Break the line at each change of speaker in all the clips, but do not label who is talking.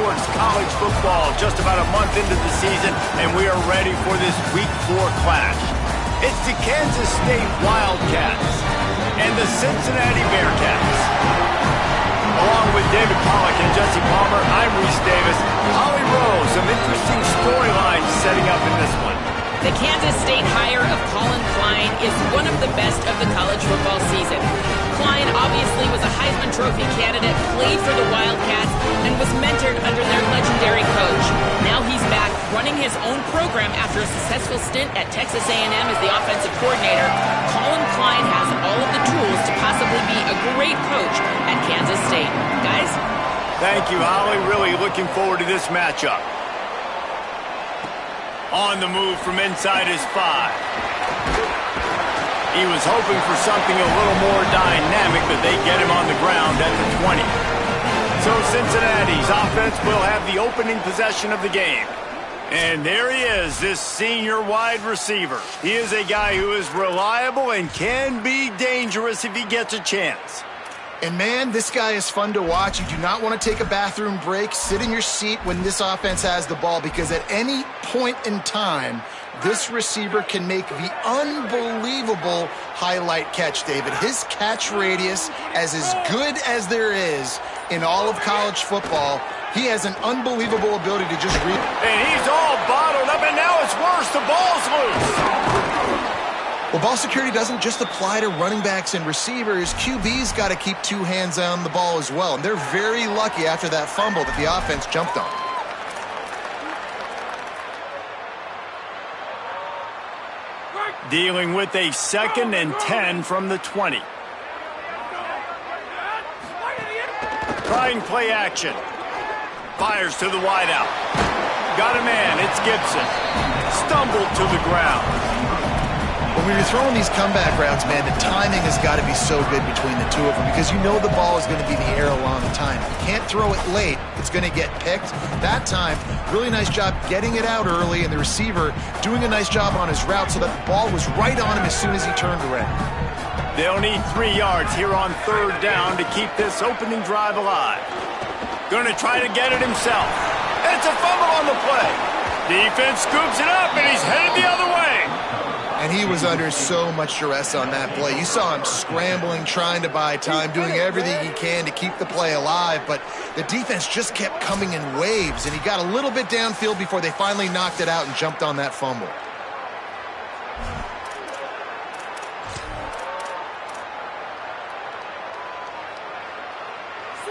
sports, college football, just about a month into the season, and we are ready for this Week 4 clash. It's the Kansas State Wildcats and the Cincinnati Bearcats. Along with David Pollack and Jesse Palmer, I'm Reese Davis. Holly Rose, some interesting storylines setting up in this one.
The Kansas State hire of Colin Klein is one of the best of the college football season. Klein obviously was a Heisman Trophy candidate, played for the Wildcats, and was mentored under their legendary coach. Now he's back running his own program after a successful stint at Texas A&M as the offensive coordinator. Colin Klein has all of the tools to possibly be a great coach at Kansas State. Guys?
Thank you, Holly. Really looking forward to this matchup. On the move from inside his 5. He was hoping for something a little more dynamic, but they get him on the ground at the 20. So Cincinnati's offense will have the opening possession of the game. And there he is, this senior wide receiver. He is a guy who is reliable and can be dangerous if he gets a chance.
And man, this guy is fun to watch. You do not want to take a bathroom break. Sit in your seat when this offense has the ball, because at any point in time, this receiver can make the unbelievable highlight catch, David. His catch radius is as good as there is in all of college football. He has an unbelievable ability to just read.
And he's all bottled up, and now it's worse. The ball's loose.
Well, ball security doesn't just apply to running backs and receivers. QB's got to keep 2 hands on the ball as well. And they're very lucky after that fumble that the offense jumped on.
Dealing with a 2nd and 10 from the 20. Trying play action. Fires to the wideout. Got a man. It's Gibson. Stumbled to the ground.
When you're throwing these comeback routes, man, the timing has got to be so good between the two of them, because you know the ball is going to be in the air a long time. If you can't throw it late, it's going to get picked. That time, really nice job getting it out early, and the receiver doing a nice job on his route so that the ball was right on him as soon as he turned around.
They'll need 3 yards here on 3rd down to keep this opening drive alive. Going to try to get it himself. It's a fumble on the play. Defense scoops it up, and he's headed the other way.
And he was under so much duress on that play. You saw him scrambling, trying to buy time, doing everything he can to keep the play alive. But the defense just kept coming in waves, and he got a little bit downfield before they finally knocked it out and jumped on that fumble.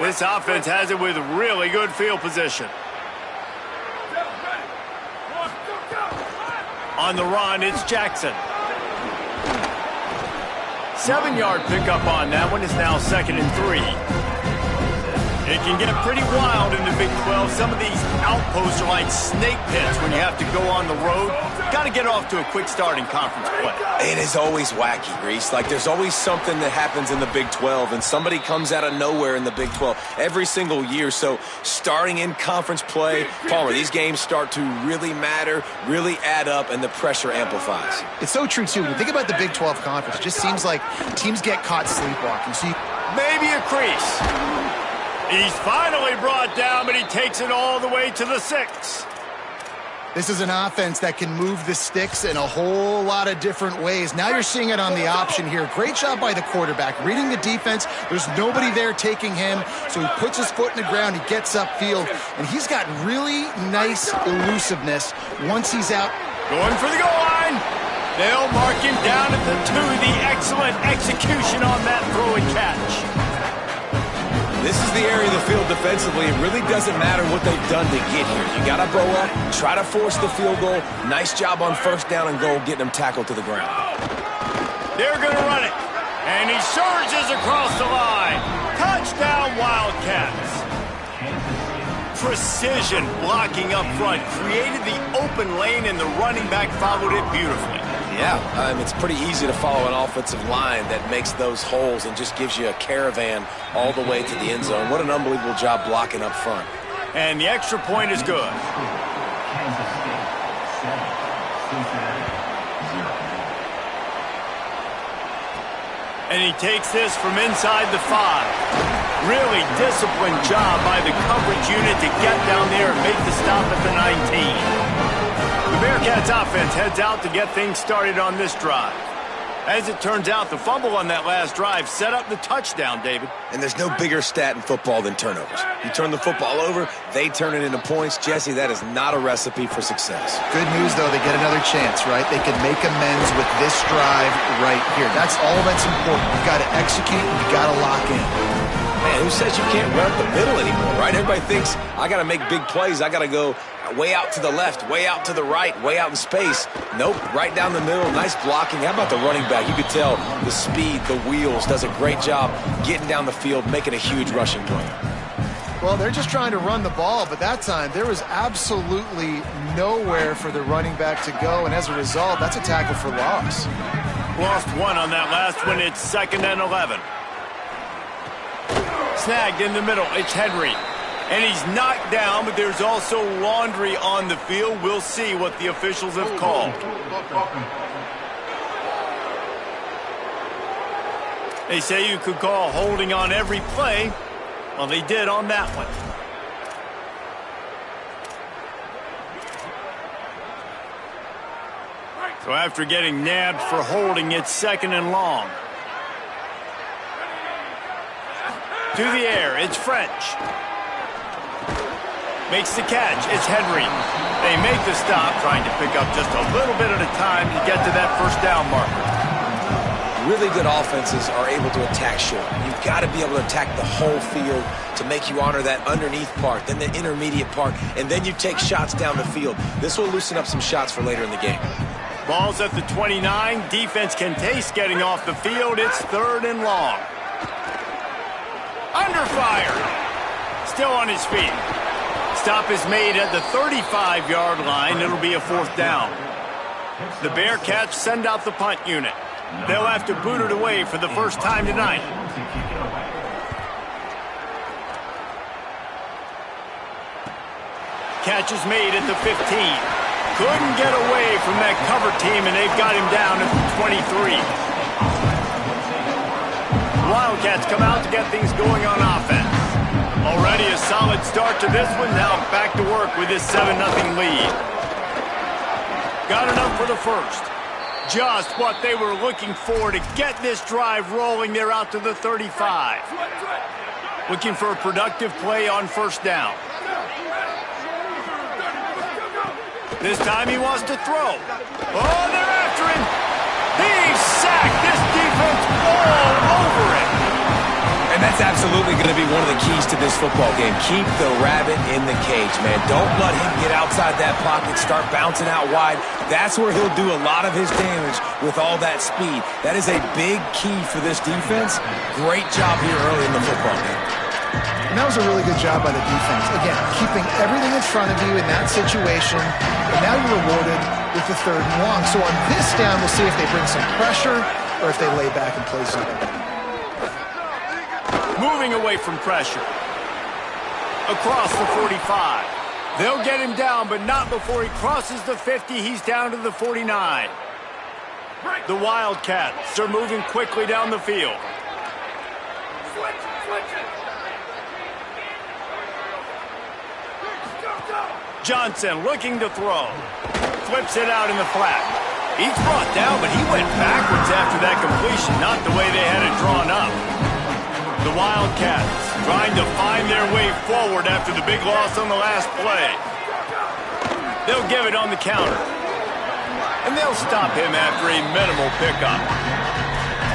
This offense has it with really good field position. On the run, it's Jackson. 7-yard pickup on that one. Is now 2nd and 3. It can get pretty wild in the Big 12. Some of these outposts are like snake pits when you have to go on the road. Got to get off to a quick start in conference play.
It is always wacky, Reese. Like, there's always something that happens in the Big 12, and somebody comes out of nowhere in the Big 12 every single year. So starting in conference play, Palmer, these games start to really matter, really add up, and the pressure amplifies.
It's so true, too. When you think about the Big 12 conference, it just seems like teams get caught sleepwalking. So
maybe a crease. He's finally brought down, but he takes it all the way to the 6.
This is an offense that can move the sticks in a whole lot of different ways. Now you're seeing it on the option here. Great job by the quarterback. Reading the defense, there's nobody there taking him, so he puts his foot in the ground, he gets upfield, and he's got really nice elusiveness once he's out.
Going for the goal line. They'll mark him down at the 2. The excellent execution on that throw and catch.
This is the area of the field defensively. It really doesn't matter what they've done to get here. You got to bow up, try to force the field goal. Nice job on 1st down and goal, getting them tackled to the ground.
They're going to run it. And he surges across the line. Touchdown, Wildcats. Precision blocking up front. Created the open lane, and the running back followed it beautifully.
Yeah, it's pretty easy to follow an offensive line that makes those holes and just gives you a caravan all the way to the end zone. What an unbelievable job blocking up front.
And the extra point is good. And he takes this from inside the 5. Really disciplined job by the coverage unit to get down there and make the stop at the 19. The Bearcats offense heads out to get things started on this drive. As it turns out, the fumble on that last drive set up the touchdown, David.
And there's no bigger stat in football than turnovers. You turn the football over, they turn it into points. Jesse, that is not a recipe for success.
Good news, though, they get another chance, right? They can make amends with this drive right here. That's all that's important. You've got to execute, you've got to lock in.
Man, who says you can't run up the middle anymore, right? Everybody thinks, I got to make big plays. I got to go way out to the left, way out to the right, way out in space. Nope, right down the middle. Nice blocking. How about the running back? You could tell the speed, the wheels, does a great job getting down the field, making a huge rushing play.
Well, they're just trying to run the ball, but that time there was absolutely nowhere for the running back to go, and as a result, that's a tackle for loss.
Lost one on that last one. It's 2nd and 11. Snagged in the middle. It's Henry. And he's knocked down, but there's also laundry on the field. We'll see what the officials have called. They say you could call holding on every play. Well, they did on that one. So after getting nabbed for holding, it's 2nd and long. To the air, it's French. Makes the catch, it's Henry. They make the stop, trying to pick up just a little bit at a time to get to that first down marker.
Really good offenses are able to attack short. You've got to be able to attack the whole field to make you honor that underneath part, then the intermediate part, and then you take shots down the field. This will loosen up some shots for later in the game.
Ball's at the 29. Defense can taste getting off the field. It's 3rd and long. Under fire. Still on his feet. Stop is made at the 35-yard line. It'll be a 4th down. The Bearcats send out the punt unit. They'll have to boot it away for the first time tonight. Catch is made at the 15. Couldn't get away from that cover team, and they've got him down at the 23. Wildcats come out to get things going on offense. Already a solid start to this one. Now back to work with this 7-0 lead. Got enough for the first. Just what they were looking for to get this drive rolling. They're out to the 35. Looking for a productive play on 1st down. This time he wants to throw. Oh, they're after him. He's sacked. This defense all over him.
And that's absolutely going to be one of the keys to this football game. Keep the rabbit in the cage, man. Don't let him get outside that pocket, start bouncing out wide. That's where he'll do a lot of his damage with all that speed. That is a big key for this defense. Great job here early in the football game.
And that was a really good job by the defense. Again, keeping everything in front of you in that situation. And now you're rewarded with the 3rd and long. So on this down, we'll see if they bring some pressure or if they lay back and play zone.
Moving away from pressure. Across the 45. They'll get him down, but not before he crosses the 50. He's down to the 49. The Wildcats are moving quickly down the field. Johnson looking to throw. Flips it out in the flat. He's brought down, but he went backwards after that completion, not the way they had it drawn up. The Wildcats trying to find their way forward after the big loss on the last play. They'll give it on the counter. And they'll stop him after a minimal pickup.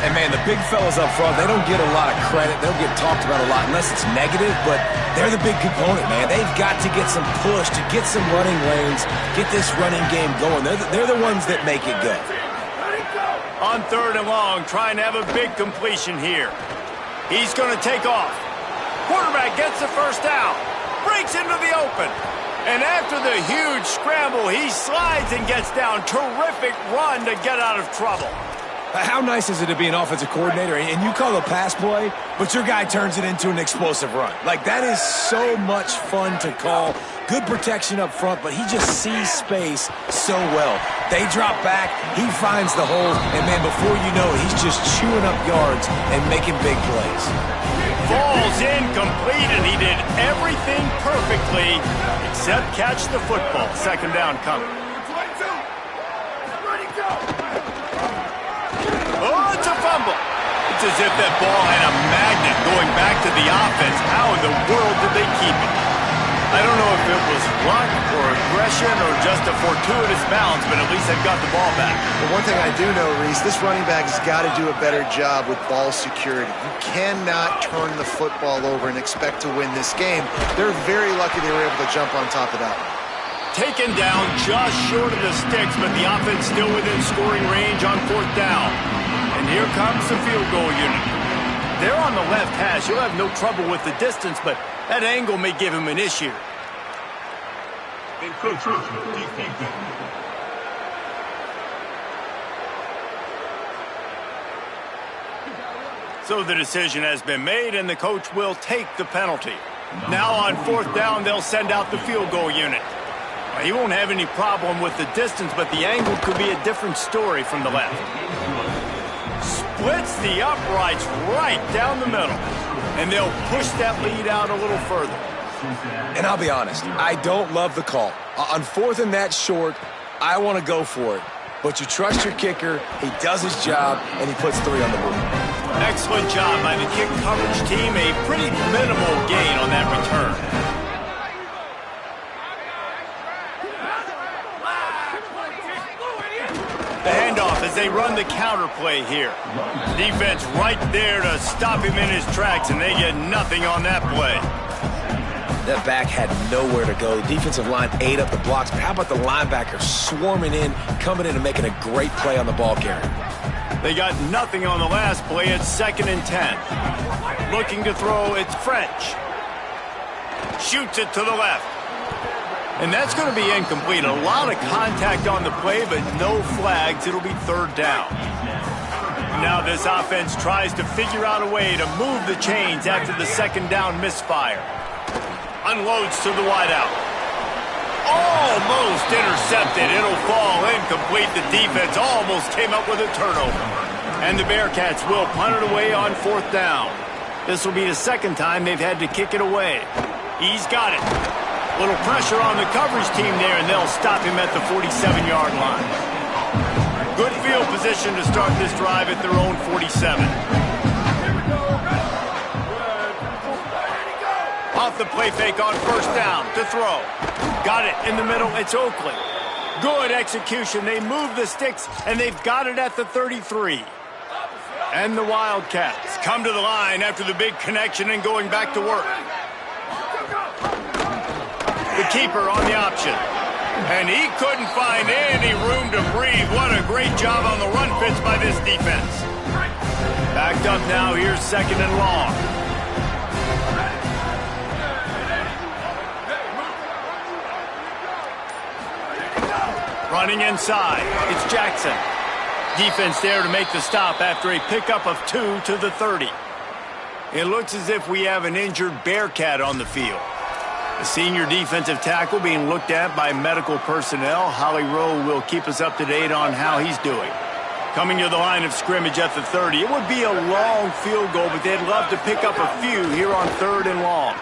And, man, the big fellas up front, they don't get a lot of credit. They'll get talked about a lot unless it's negative, but they're the big component, man. They've got to get some push, to get some running lanes, get this running game going. They're the ones that make it go.
On 3rd and long, trying to have a big completion here. He's going to take off. Quarterback gets the first down. Breaks into the open. And after the huge scramble, he slides and gets down. Terrific run to get out of trouble.
How nice is it to be an offensive coordinator and you call a pass play, but your guy turns it into an explosive run? Like, that is so much fun to call. Good protection up front, but he just sees space so well. They drop back, he finds the hole, and man, before you know it, he's just chewing up yards and making big plays.
Falls incomplete, and he did everything perfectly except catch the football. Second down coming. Oh, it's a fumble. It's as if that ball had a magnet going back to the offense. How in the world did they keep it? I don't know if it was luck or aggression or just a fortuitous bounce, but at least they've got the ball back.
But one thing I do know, Reese, this running back has got to do a better job with ball security. You cannot turn the football over and expect to win this game. They're very lucky they were able to jump on top of that.
Taken down just short of the sticks, but the offense still within scoring range on fourth down. And here comes the field goal unit. They're on the left hash. He'll have no trouble with the distance, but that angle may give him an issue. So the decision has been made, and the coach will take the penalty. Now on fourth down, they'll send out the field goal unit. He won't have any problem with the distance, but the angle could be a different story from the left. Splits the uprights right down the middle, and they'll push that lead out a little further.
And I'll be honest, I don't love the call. On fourth and that short, I want to go for it. But you trust your kicker, he does his job, and he puts 3 on the board.
Excellent job by the kick coverage team. A pretty minimal gain on that return. The handoff as they run the counter play here. Defense right there to stop him in his tracks, and they get nothing on that play.
That back had nowhere to go. The defensive line ate up the blocks. How about the linebacker swarming in, coming in and making a great play on the ball carrier?
They got nothing on the last play. It's 2nd and 10. Looking to throw, it's French. Shoots it to the left. And that's going to be incomplete. A lot of contact on the play, but no flags. It'll be 3rd down. Now this offense tries to figure out a way to move the chains after the 2nd down misfire. Unloads to the wideout. Almost intercepted. It'll fall incomplete. The defense almost came up with a turnover. And the Bearcats will punt it away on 4th down. This will be the 2nd time they've had to kick it away. He's got it. Little pressure on the coverage team there, and they'll stop him at the 47-yard line. Good field position to start this drive at their own 47. Off the play fake on 1st down to throw. Got it in the middle. It's Oakley. Good execution. They move the sticks, and they've got it at the 33. And the Wildcats come to the line after the big connection and going back to work. The keeper on the option. And he couldn't find any room to breathe. What a great job on the run fits by this defense. Backed up now. Here's 2nd and long. Running inside, it's Jackson. Defense there to make the stop after a pickup of 2 to the 30. It looks as if we have an injured Bearcat on the field. The senior defensive tackle being looked at by medical personnel. Holly Rowe will keep us up to date on how he's doing. Coming to the line of scrimmage at the 30. It would be a long field goal, but they'd love to pick up a few here on 3rd and long.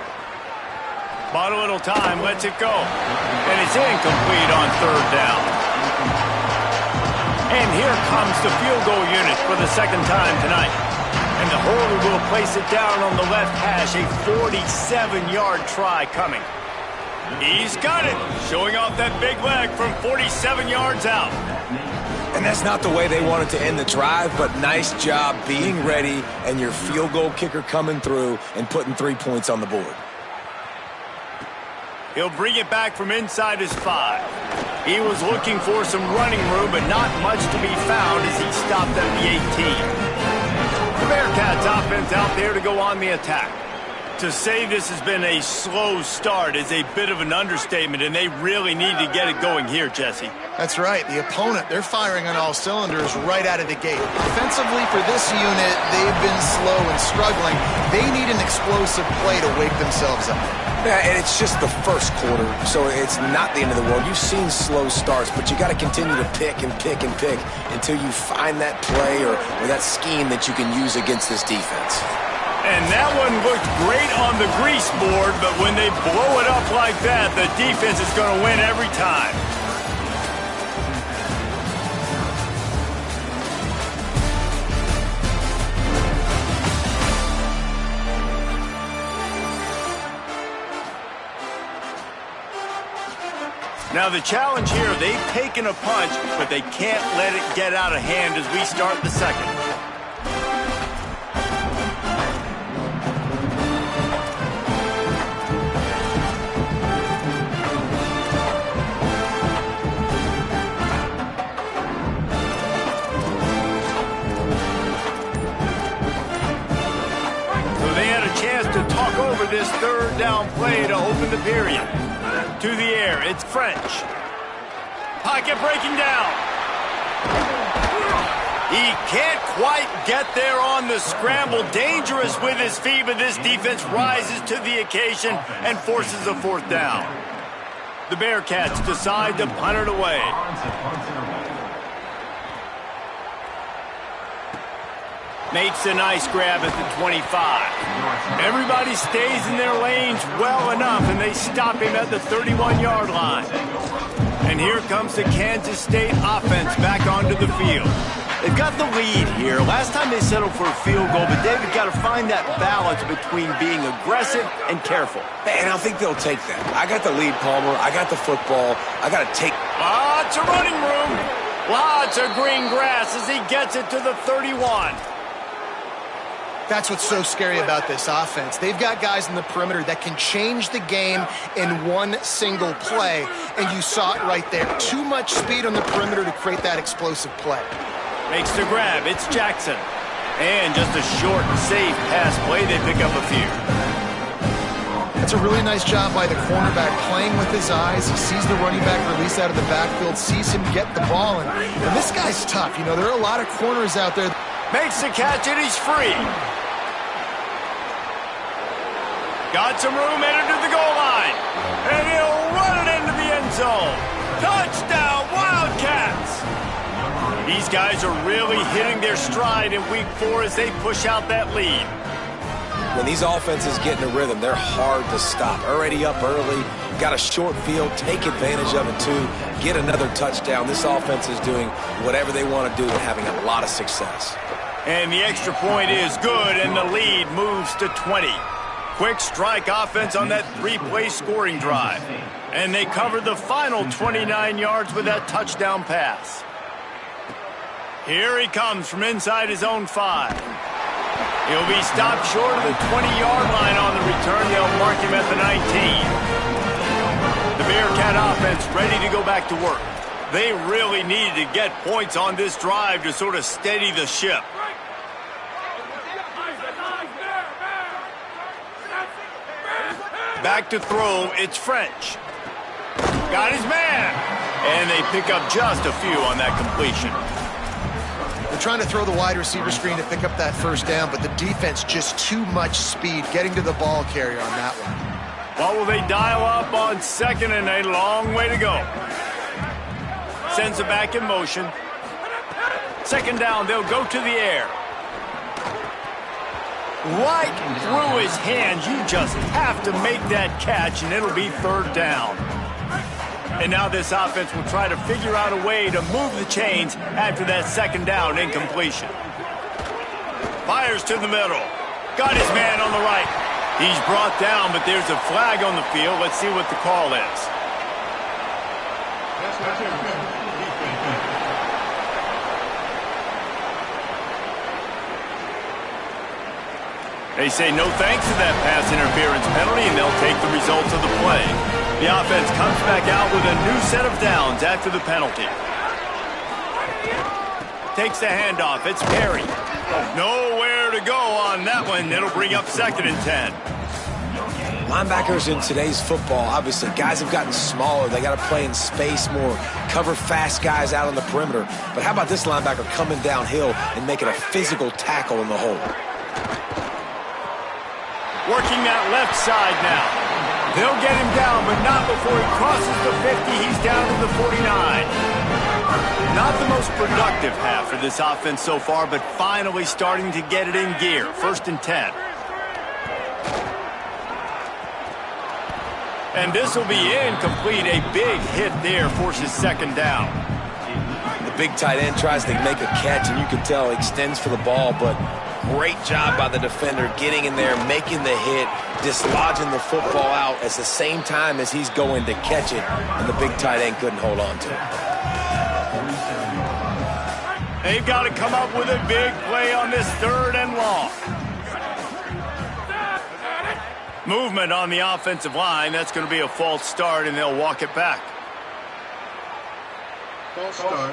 Bought a little time, lets it go. And it's incomplete on 3rd down. And here comes the field goal unit for the 2nd time tonight. And the holder will place it down on the left hash. A 47-yard try coming. He's got it. Showing off that big leg from 47 yards out.
And that's not the way they wanted to end the drive, but nice job being ready and your field goal kicker coming through and putting 3 points on the board.
He'll bring it back from inside his 5. He was looking for some running room, but not much to be found as he stopped at the 18. The Bearcats offense out there to go on the attack. To say this has been a slow start is a bit of an understatement, and they really need to get it going here, Jesse.
That's right. The opponent, they're firing on all cylinders right out of the gate. Offensively for this unit, they've been slow and struggling. They need an explosive play to wake themselves up.
Yeah, and it's just the first quarter, so it's not the end of the world. You've seen slow starts, but you got to continue to pick and pick and pick until you find that play or that scheme that you can use against this defense.
And that one looked great on the grease board, but when they blow it up like that, the defense is going to win every time. Now the challenge here, they've taken a punch, but they can't let it get out of hand as we start the second. So they had a chance to talk over this third down play to open the period. To the air, it's French. Pocket breaking down. He can't quite get there on the scramble. Dangerous with his feet, but this defense rises to the occasion and forces a fourth down. The Bearcats decide to punt it away. Makes a nice grab at the 25. Everybody stays in their lanes well enough, and they stop him at the 31-yard line. And here comes the Kansas State offense back onto the field. They've got the lead here. Last time they settled for a field goal, but David got to find that balance between being aggressive and careful.
And I think they'll take that. I got the lead, Palmer. I got the football. I got to take...
Lots of running room. Lots of green grass as he gets it to the 31.
That's what's so scary about this offense. They've got guys in the perimeter that can change the game in one single play, and you saw it right there. Too much speed on the perimeter to create that explosive play.
Makes the grab. It's Jackson. And just a short, safe pass play. They pick up a few.
That's a really nice job by the cornerback, playing with his eyes. He sees the running back release out of the backfield, sees him get the ball, and this guy's tough. You know, there are a lot of corners out there.
Makes the catch, and he's free. Got some room, headed to the goal line. And he'll run it into the end zone. Touchdown, Wildcats! These guys are really hitting their stride in Week 4 as they push out that lead.
When these offenses get in a rhythm, they're hard to stop. Already up early, got a short field, take advantage of it too, get another touchdown. This offense is doing whatever they want to do and having a lot of success.
And the extra point is good, and the lead moves to 20. Quick strike offense on that three-play scoring drive. And they cover the final 29 yards with that touchdown pass. Here he comes from inside his own 5. He'll be stopped short of the 20-yard line on the return. They'll mark him at the 19. The Bearcat offense ready to go back to work. They really needed to get points on this drive to sort of steady the ship. Back to throw, it's French. Got his man. And they pick up just a few on that completion.
They're trying to throw the wide receiver screen to pick up that first down, but the defense just too much speed getting to the ball carrier on that one.
What will they dial up on second, and a long way to go. Sends it back in motion. Second down, they'll go to the air. Right through his hands. You just have to make that catch, and it'll be third down. And now this offense will try to figure out a way to move the chains after that second down incompletion. Fires to the middle. Got his man on the right. He's brought down, but there's a flag on the field. Let's see what the call is. They say no thanks to that pass interference penalty, and they'll take the results of the play. The offense comes back out with a new set of downs after the penalty. Takes the handoff. It's Perry. Nowhere to go on that one. It'll bring up second and 10.
Linebackers in today's football, obviously, guys have gotten smaller. They got to play in space more, cover fast guys out on the perimeter. But how about this linebacker coming downhill and making a physical tackle in the hole?
Working that left side now. They'll get him down, but not before he crosses the 50. He's down to the 49. Not the most productive half for this offense so far, but finally starting to get it in gear. 1st and 10. And this will be incomplete. A big hit there forces 2nd down.
The big tight end tries to make a catch, and you can tell he extends for the ball, but great job by the defender getting in there, making the hit, dislodging the football out at the same time as he's going to catch it, and the big tight end couldn't hold on to it.
They've got to come up with a big play on this 3rd and long. Movement on the offensive line. That's going to be a false start, and they'll walk it back.
False start.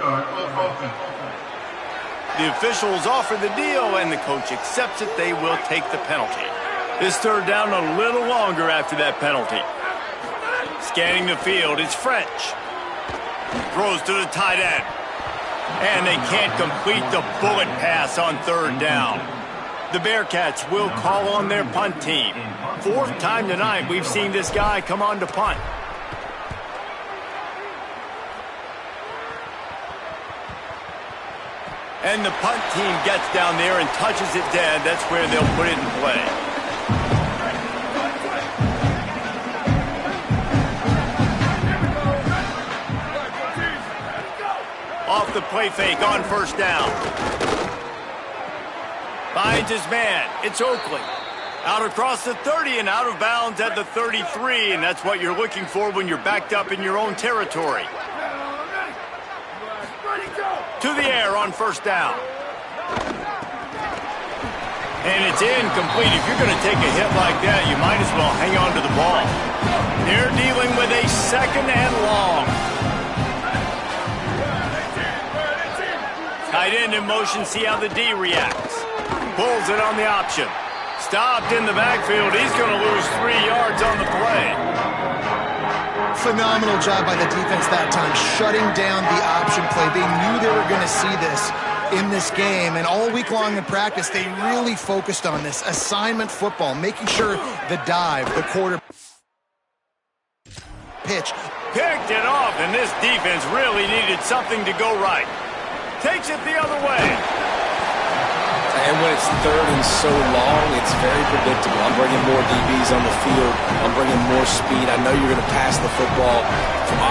The officials offer the deal, and the coach accepts it. They will take the penalty. This 3rd down a little longer after that penalty. Scanning the field, it's French. Throws to the tight end. And they can't complete the bullet pass on 3rd down. The Bearcats will call on their punt team. 4th time tonight we've seen this guy come on to punt. And the punt team gets down there and touches it dead. That's where they'll put it in play. Off the play fake on 1st down. Finds his man. It's Oakley. Out across the 30 and out of bounds at the 33, and that's what you're looking for when you're backed up in your own territory. To the air on 1st down. And it's incomplete. If you're going to take a hit like that, you might as well hang on to the ball. They're dealing with a 2nd and long. Tight end in motion, see how the D reacts. Pulls it on the option. Stopped in the backfield. He's going to lose 3 yards on the play.
Phenomenal job by the defense that time, shutting down the option play. They knew they were going to see this in this game, and all week long in practice, they really focused on this assignment football, making sure the dive, the quarter pitch.
Picked it off, and this defense really needed something to go right. Takes it the other way.
And when it's 3rd and so long, it's very predictable. I'm bringing more DBs on the field. I'm bringing more speed. I know you're going to pass the football.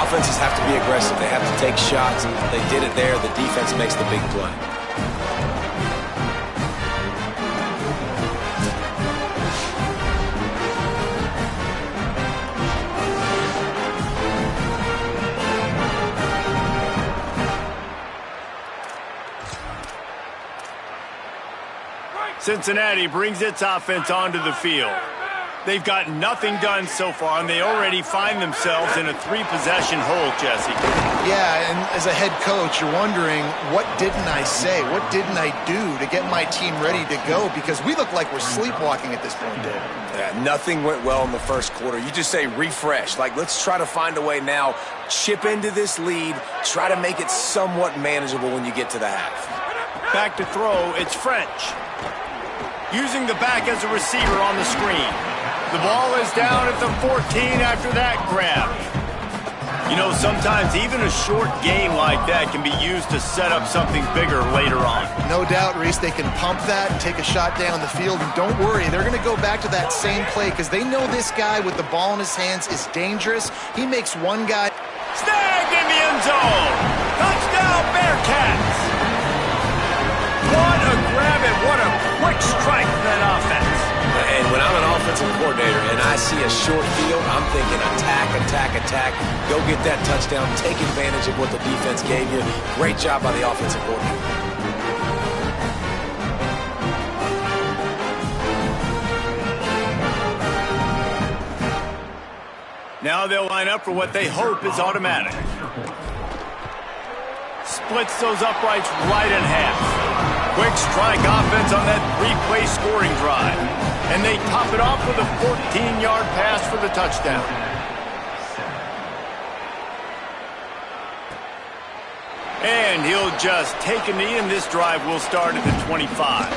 Offenses have to be aggressive. They have to take shots. They did it there. The defense makes the big play.
Cincinnati brings its offense onto the field. They've got nothing done so far, and they already find themselves in a 3-possession hole, Jesse.
Yeah, and as a head coach, you're wondering, what didn't I say? What didn't I do to get my team ready to go? Because we look like we're sleepwalking at this point, Dave.
Yeah, nothing went well in the 1st quarter. You just say refresh. Like, let's try to find a way now. Chip into this lead. Try to make it somewhat manageable when you get to the half.
Back to throw, it's French. Using the back as a receiver on the screen. The ball is down at the 14 after that grab. You know, sometimes even a short game like that can be used to set up something bigger later on.
No doubt, Reese, they can pump that and take a shot down the field. And don't worry, they're going to go back to that same play because they know this guy with the ball in his hands is dangerous. He makes one guy...
Snagged in the end zone! Touchdown, Bearcats! What a grab and what a quick strike for that offense.
And when I'm an offensive coordinator and I see a short field, I'm thinking attack, attack, attack. Go get that touchdown. Take advantage of what the defense gave you. Great job by the offensive coordinator.
Now they'll line up for what they hope is automatic. Splits those uprights right in half. Quick strike offense on that 3-play scoring drive. And they top it off with a 14-yard pass for the touchdown. And he'll just take a knee, and this drive will start at the 25.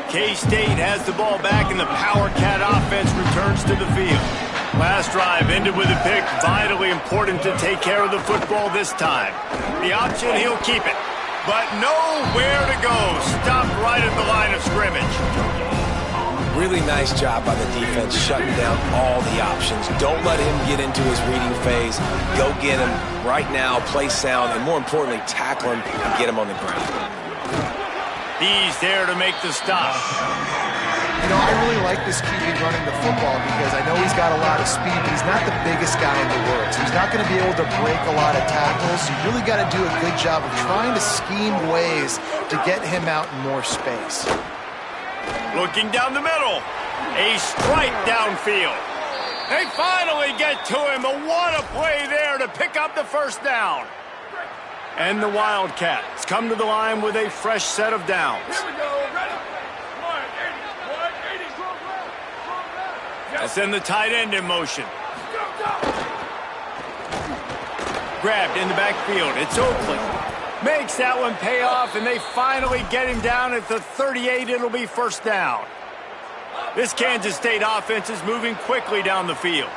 K-State has the ball back, and the Power Cat offense returns to the field. Last drive ended with a pick. Vitally important to take care of the football this time. The option, he'll keep it. But nowhere to go. Stopped right at the line of scrimmage.
Really nice job by the defense shutting down all the options. Don't let him get into his reading phase. Go get him right now, play sound, and more importantly, tackle him and get him on the ground.
He's there to make the stop.
You know, I really like this QB running the football because I know he's got a lot of speed, but he's not the biggest guy in the world. So he's not going to be able to break a lot of tackles. You really got to do a good job of trying to scheme ways to get him out in more space.
Looking down the middle. A strike downfield. They finally get to him, but what a play there to pick up the first down. And the Wildcats come to the line with a fresh set of downs.
Here we go. Ready? 180.
They'll send the tight end in motion. Grabbed in the backfield. It's Oakley. Makes that one pay off, and they finally get him down at the 38. It'll be first down. This Kansas State offense is moving quickly down the field.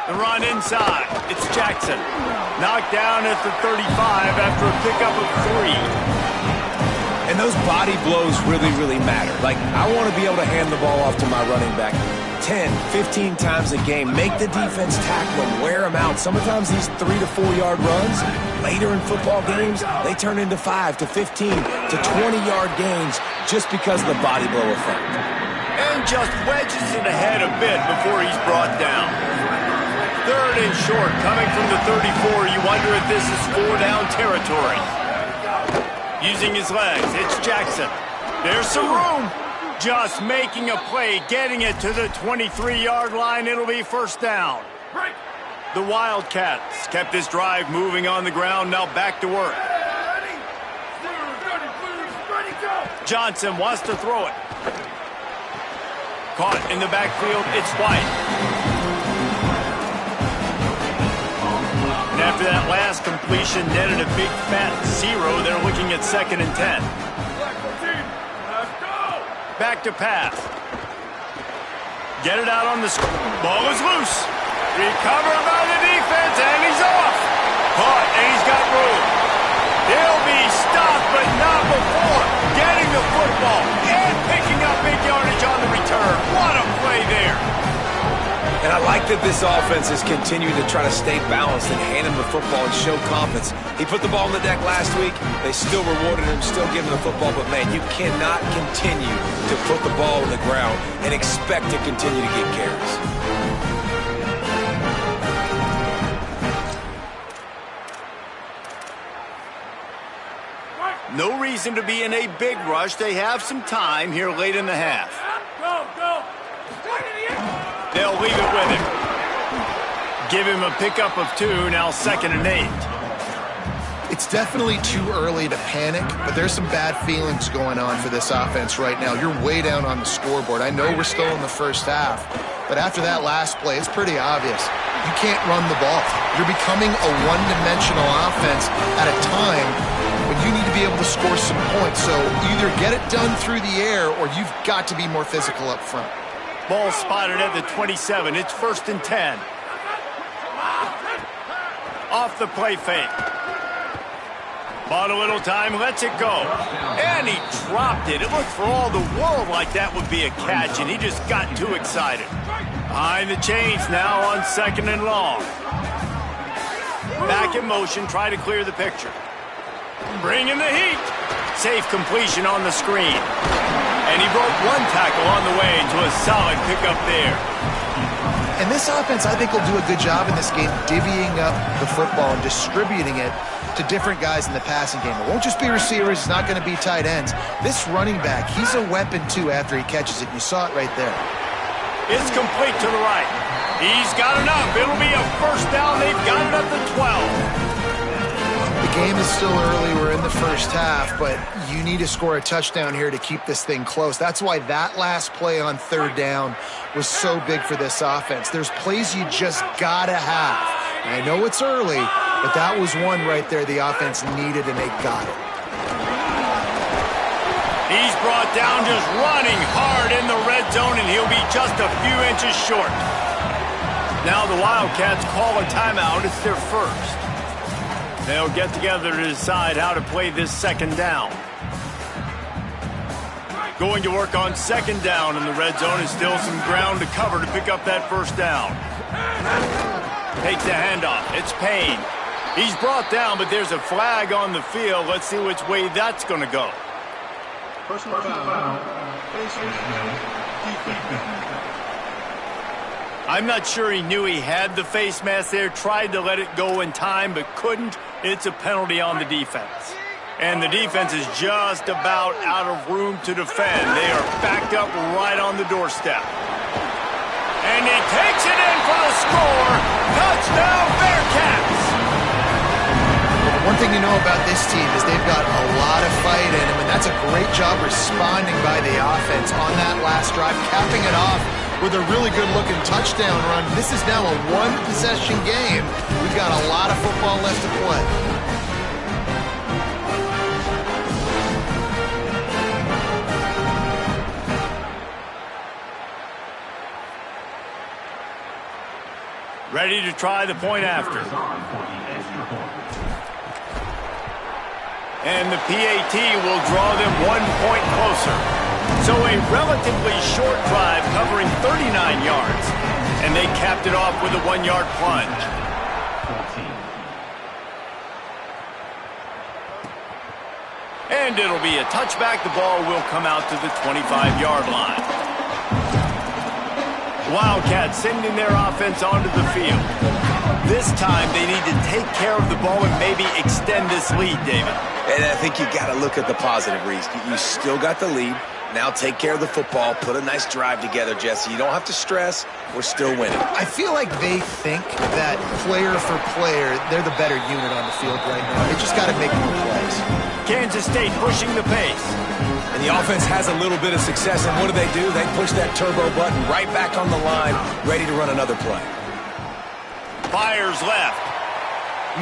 The run inside. It's Jackson. Knocked down at the 35 after a pickup of 3.
And those body blows really, really matter. Like, I want to be able to hand the ball off to my running back 10, 15 times a game. Make the defense tackle him, wear him out. Sometimes these 3 to 4 yard runs, later in football games, they turn into 5 to 15 to 20-yard gains just because of the body blow effect.
And just wedges it ahead a bit before he's brought down. Third and short, coming from the 34. You wonder if this is 4-down territory. Using his legs, it's Jackson. There's some room. Just making a play, getting it to the 23-yard line. It'll be first down. The Wildcats kept this drive moving on the ground. Now back to work. Johnson wants to throw it. Caught in the backfield, it's White. And after that last completion, netted a big fat 0. They're looking at 2nd and 10. Back to pass. Get it out on the ball is loose. Recovered by the defense, and he's off. Caught, and he's got room. He'll be stopped, but not before getting the football and picking up big yardage on the return. What a play there.
And I like that this offense is continuing to try to stay balanced and hand him the football and show confidence. He put the ball on the deck last week. They still rewarded him, still giving him the football. But, man, you cannot continue to put the ball on the ground and expect to continue to get carries.
No reason to be in a big rush. They have some time here late in the half.
Go.
They'll leave it with him. Give him a pickup of 2, now 2nd and 8.
It's definitely too early to panic, but there's some bad feelings going on for this offense right now. You're way down on the scoreboard. I know we're still in the first half, but after that last play, it's pretty obvious. You can't run the ball. You're becoming a one-dimensional offense at a time when you need to be able to score some points. So either get it done through the air or you've got to be more physical up front.
Ball spotted at the 27. It's 1st and 10. Off the play fake. Bought a little time, lets it go. And he dropped it. It looked for all the world like that would be a catch, and he just got too excited. Behind the chains now on 2nd and long. Back in motion, try to clear the picture. Bring in the heat. Safe completion on the screen. And he broke one tackle on the way to a solid pickup there.
And this offense, I think, will do a good job in this game divvying up the football and distributing it to different guys in the passing game. It won't just be receivers. It's not going to be tight ends. This running back, he's a weapon, too, after he catches it. You saw it right there.
It's complete to the right. He's got enough. It'll be a first down. They've got it up to 12.
The game is still early. We're in the first half, but you need to score a touchdown here to keep this thing close. That's why that last play on 3rd down was so big for this offense. There's plays you just got to have. And I know it's early, But that was one right there the offense needed, and they got it.
He's brought down just running hard in the red zone, and he'll be just a few inches short. Now the Wildcats call a timeout. It's their first. They'll get together to decide how to play this second down. Going to work on second down in the red zone, and still some ground to cover to pick up that first down. Takes the handoff. It's Payne. He's brought down, but there's a flag on the field. Let's see which way that's going to go.
Personal foul.
I'm not sure he knew he had the face mask there. Tried to let it go in time, but couldn't. It's a penalty on the defense. And the defense is just about out of room to defend. They are backed up right on the doorstep. And he takes it in for the score. Touchdown, Bearcats!
One thing you know about this team is they've got a lot of fight in them, and that's a great job responding by the offense on that last drive, capping it off with a really good-looking touchdown run. This is now a one-possession game. We've got a lot of football left to play.
Ready to try the point after. And the PAT will draw them 1 point closer. So a relatively short drive covering 39 yards. And they capped it off with a 1-yard plunge. And it'll be a touchback. The ball will come out to the 25-yard line. Wildcats sending their offense onto the field. This time they need to take care of the ball and maybe extend this lead, David.
And I think you got to look at the positive, Reese. You still got the lead. Now take care of the football. Put a nice drive together, Jesse. You don't have to stress. We're still winning.
I feel like they think that player for player, they're the better unit on the field right now. They just got to make more plays.
Kansas State pushing the pace.
And the offense has a little bit of success, and what do? They push that turbo button right back on the line, ready to run another play.
Fires left.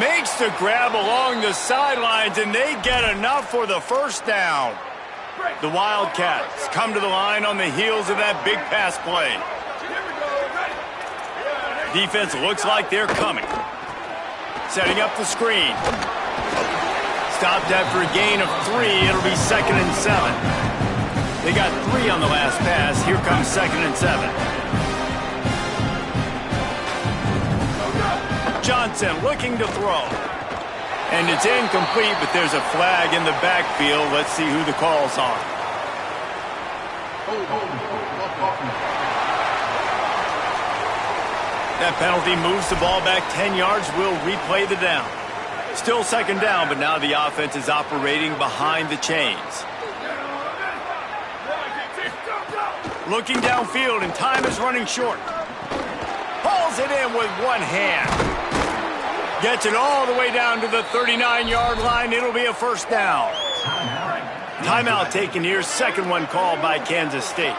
Makes the grab along the sidelines, and they get enough for the first down. The Wildcats come to the line on the heels of that big pass play. Defense looks like they're coming. Setting up the screen. Stopped after a gain of 3. It'll be 2nd and 7. They got 3 on the last pass. Here comes 2nd and 7. Johnson looking to throw. And it's incomplete, but there's a flag in the backfield. Let's see who the call's on. That penalty moves the ball back 10 yards. We'll replay the down. Still 2nd down, but now the offense is operating behind the chains. Looking downfield, and time is running short. Pulls it in with one hand. Gets it all the way down to the 39-yard line. It'll be a first down. Timeout taken here. 2nd one called by Kansas State.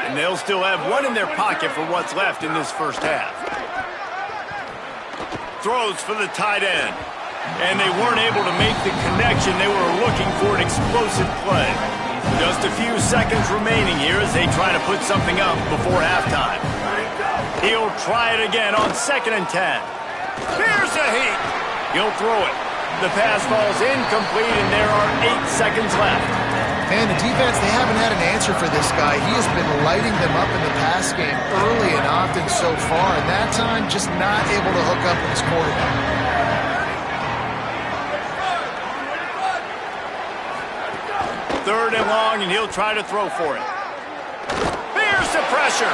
And they'll still have 1 in their pocket for what's left in this first half. Throws for the tight end. And they weren't able to make the connection. They were looking for an explosive play. Just a few seconds remaining here as they try to put something up before halftime. He'll try it again on 2nd and 10. Here's the heat. He'll throw it. The pass falls incomplete, and there are 8 seconds left.
And the defense, they haven't had an answer for this guy. He has been lighting them up in the pass game early and often so far, and that time just not able to hook up with his quarterback.
3rd and long, and he'll try to throw for it. Here's the pressure.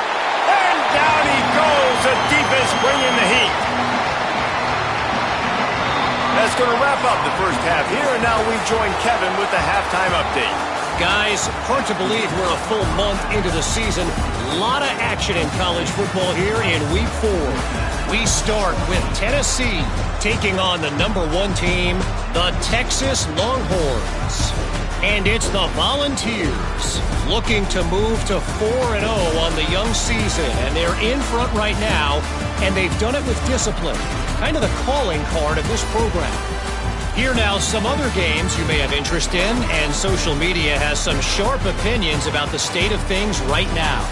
And down he goes. The defense bringing the heat. That's going to wrap up the first half here, and now we join Kevin with the halftime update.
Guys, hard to believe we're a full month into the season. A lot of action in college football here in Week 4. We start with Tennessee taking on the #1 team, the Texas Longhorns. And it's the Volunteers looking to move to 4-0 on the young season. And they're in front right now, and they've done it with discipline. kind of the calling card of this program. Here now, some other games you may have interest in, and social media has some sharp opinions about the state of things right now.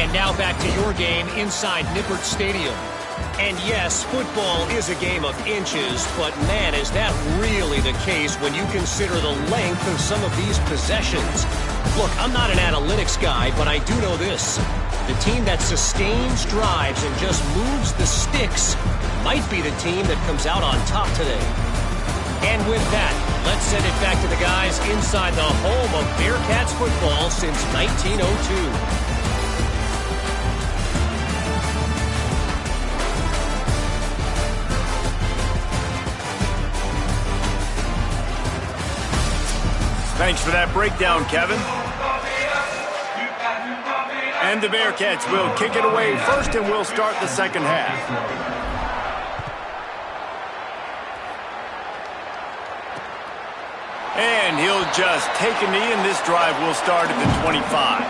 And now back to your game inside Nippert Stadium. And yes, football is a game of inches, but man, is that really the case when you consider the length of some of these possessions. Look, I'm not an analytics guy, but I do know this. The team that sustains drives and just moves the sticks might be the team that comes out on top today. And with that, let's send it back to the guys inside the home of Bearcats football since 1902.
Thanks for that breakdown, Kevin. And the Bearcats will kick it away first, and we'll start the second half. And he'll just take a knee, and this drive will start at the 25.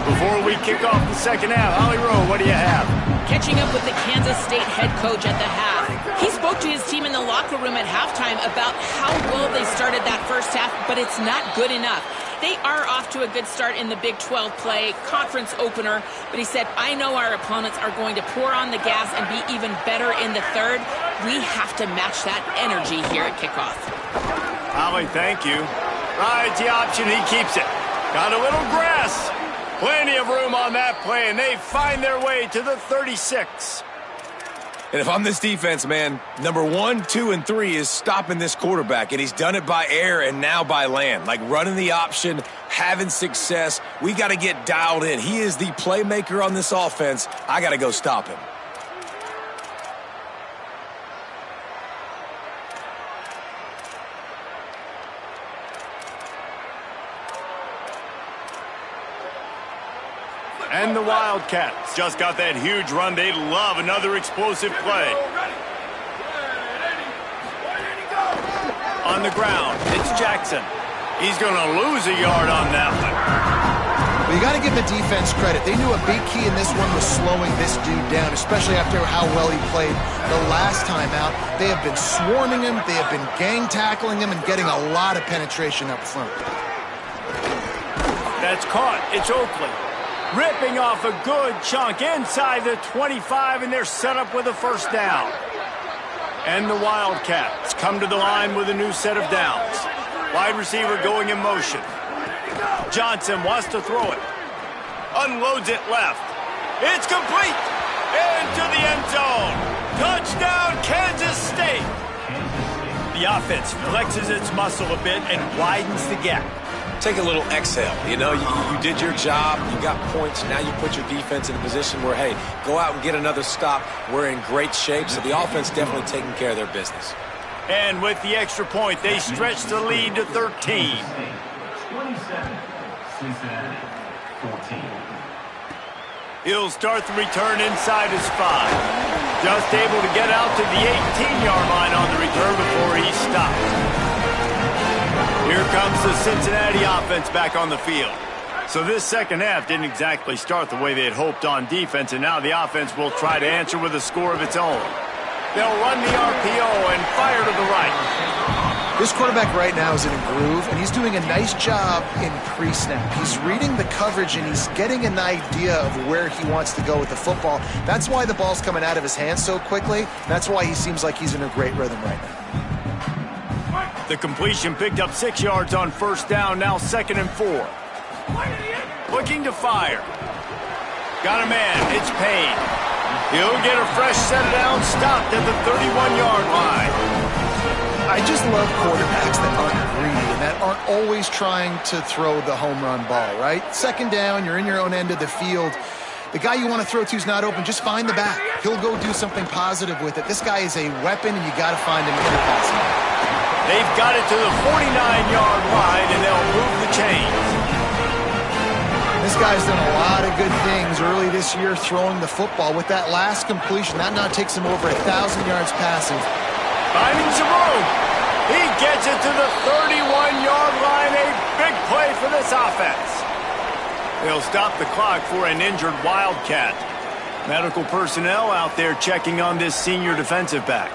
Before we kick off the second half, Holly Rowe, what do you have?
Catching up with the Kansas State head coach at the half. He spoke to his team in the locker room at halftime about how well they started that first half, but it's not good enough. They are off to a good start in the Big 12 play, conference opener, but he said, I know our opponents are going to pour on the gas and be even better in the third. We have to match that energy here at kickoff.
Holly, thank you. Rides the option, he keeps it. Got a little grass. Plenty of room on that play, and they find their way to the 36.
And if I'm this defense, man, number 1, 2, and 3 is stopping this quarterback, and he's done it by air and now by land. Like running the option, having success. We got to get dialed in. He is the playmaker on this offense. I got to go stop him.
And the Wildcats just got that huge run. They love another explosive play. On the ground, it's Jackson. He's going to lose a yard on that one.
Well, you got to give the defense credit. They knew a big key in this one was slowing this dude down, especially after how well he played the last time out. They have been swarming him. They have been gang tackling him and getting a lot of penetration up front.
That's caught. It's Oakley. Ripping off a good chunk inside the 25, and they're set up with a first down. And the Wildcats come to the line with a new set of downs. Wide receiver going in motion. Johnson wants to throw it. Unloads it left. It's complete. Into the end zone. Touchdown, Kansas State. The offense flexes its muscle a bit and widens the gap.
Take a little exhale. You know, you did your job. You got points. Now you put your defense in a position where, hey, go out and get another stop. We're in great shape. So the offense definitely taking care of their business.
And with the extra point, they stretch the lead to 13.
27, Cincinnati, 14.
He'll start the return inside his 5. Just able to get out to the 18-yard line on the return before he stopped. Here comes the Cincinnati offense back on the field. So this second half didn't exactly start the way they had hoped on defense, and now the offense will try to answer with a score of its own. They'll run the RPO and fire to the right.
This quarterback right now is in a groove, and he's doing a nice job in pre-snap. He's reading the coverage, and he's getting an idea of where he wants to go with the football. That's why the ball's coming out of his hands so quickly. That's why he seems like he's in a great rhythm right now.
The completion picked up 6 yards on first down, now 2nd and 4. Looking to fire. Got a man, it's Payne. He'll get a fresh set of downs, stopped at the 31-yard line.
I just love quarterbacks that aren't greedy and that aren't always trying to throw the home run ball, right? Second down, you're in your own end of the field. The guy you want to throw to is not open. Just find the back. He'll go do something positive with it. This guy is a weapon, and you got to find him in the passing.
They've got it to the 49-yard line, and they'll move the chains.
This guy's done a lot of good things early this year throwing the football. With that last completion, that now takes him over 1,000 yards passing.
Finding some room. He gets it to the 31-yard line. A big play for this offense. They'll stop the clock for an injured Wildcat. Medical personnel out there checking on this senior defensive back.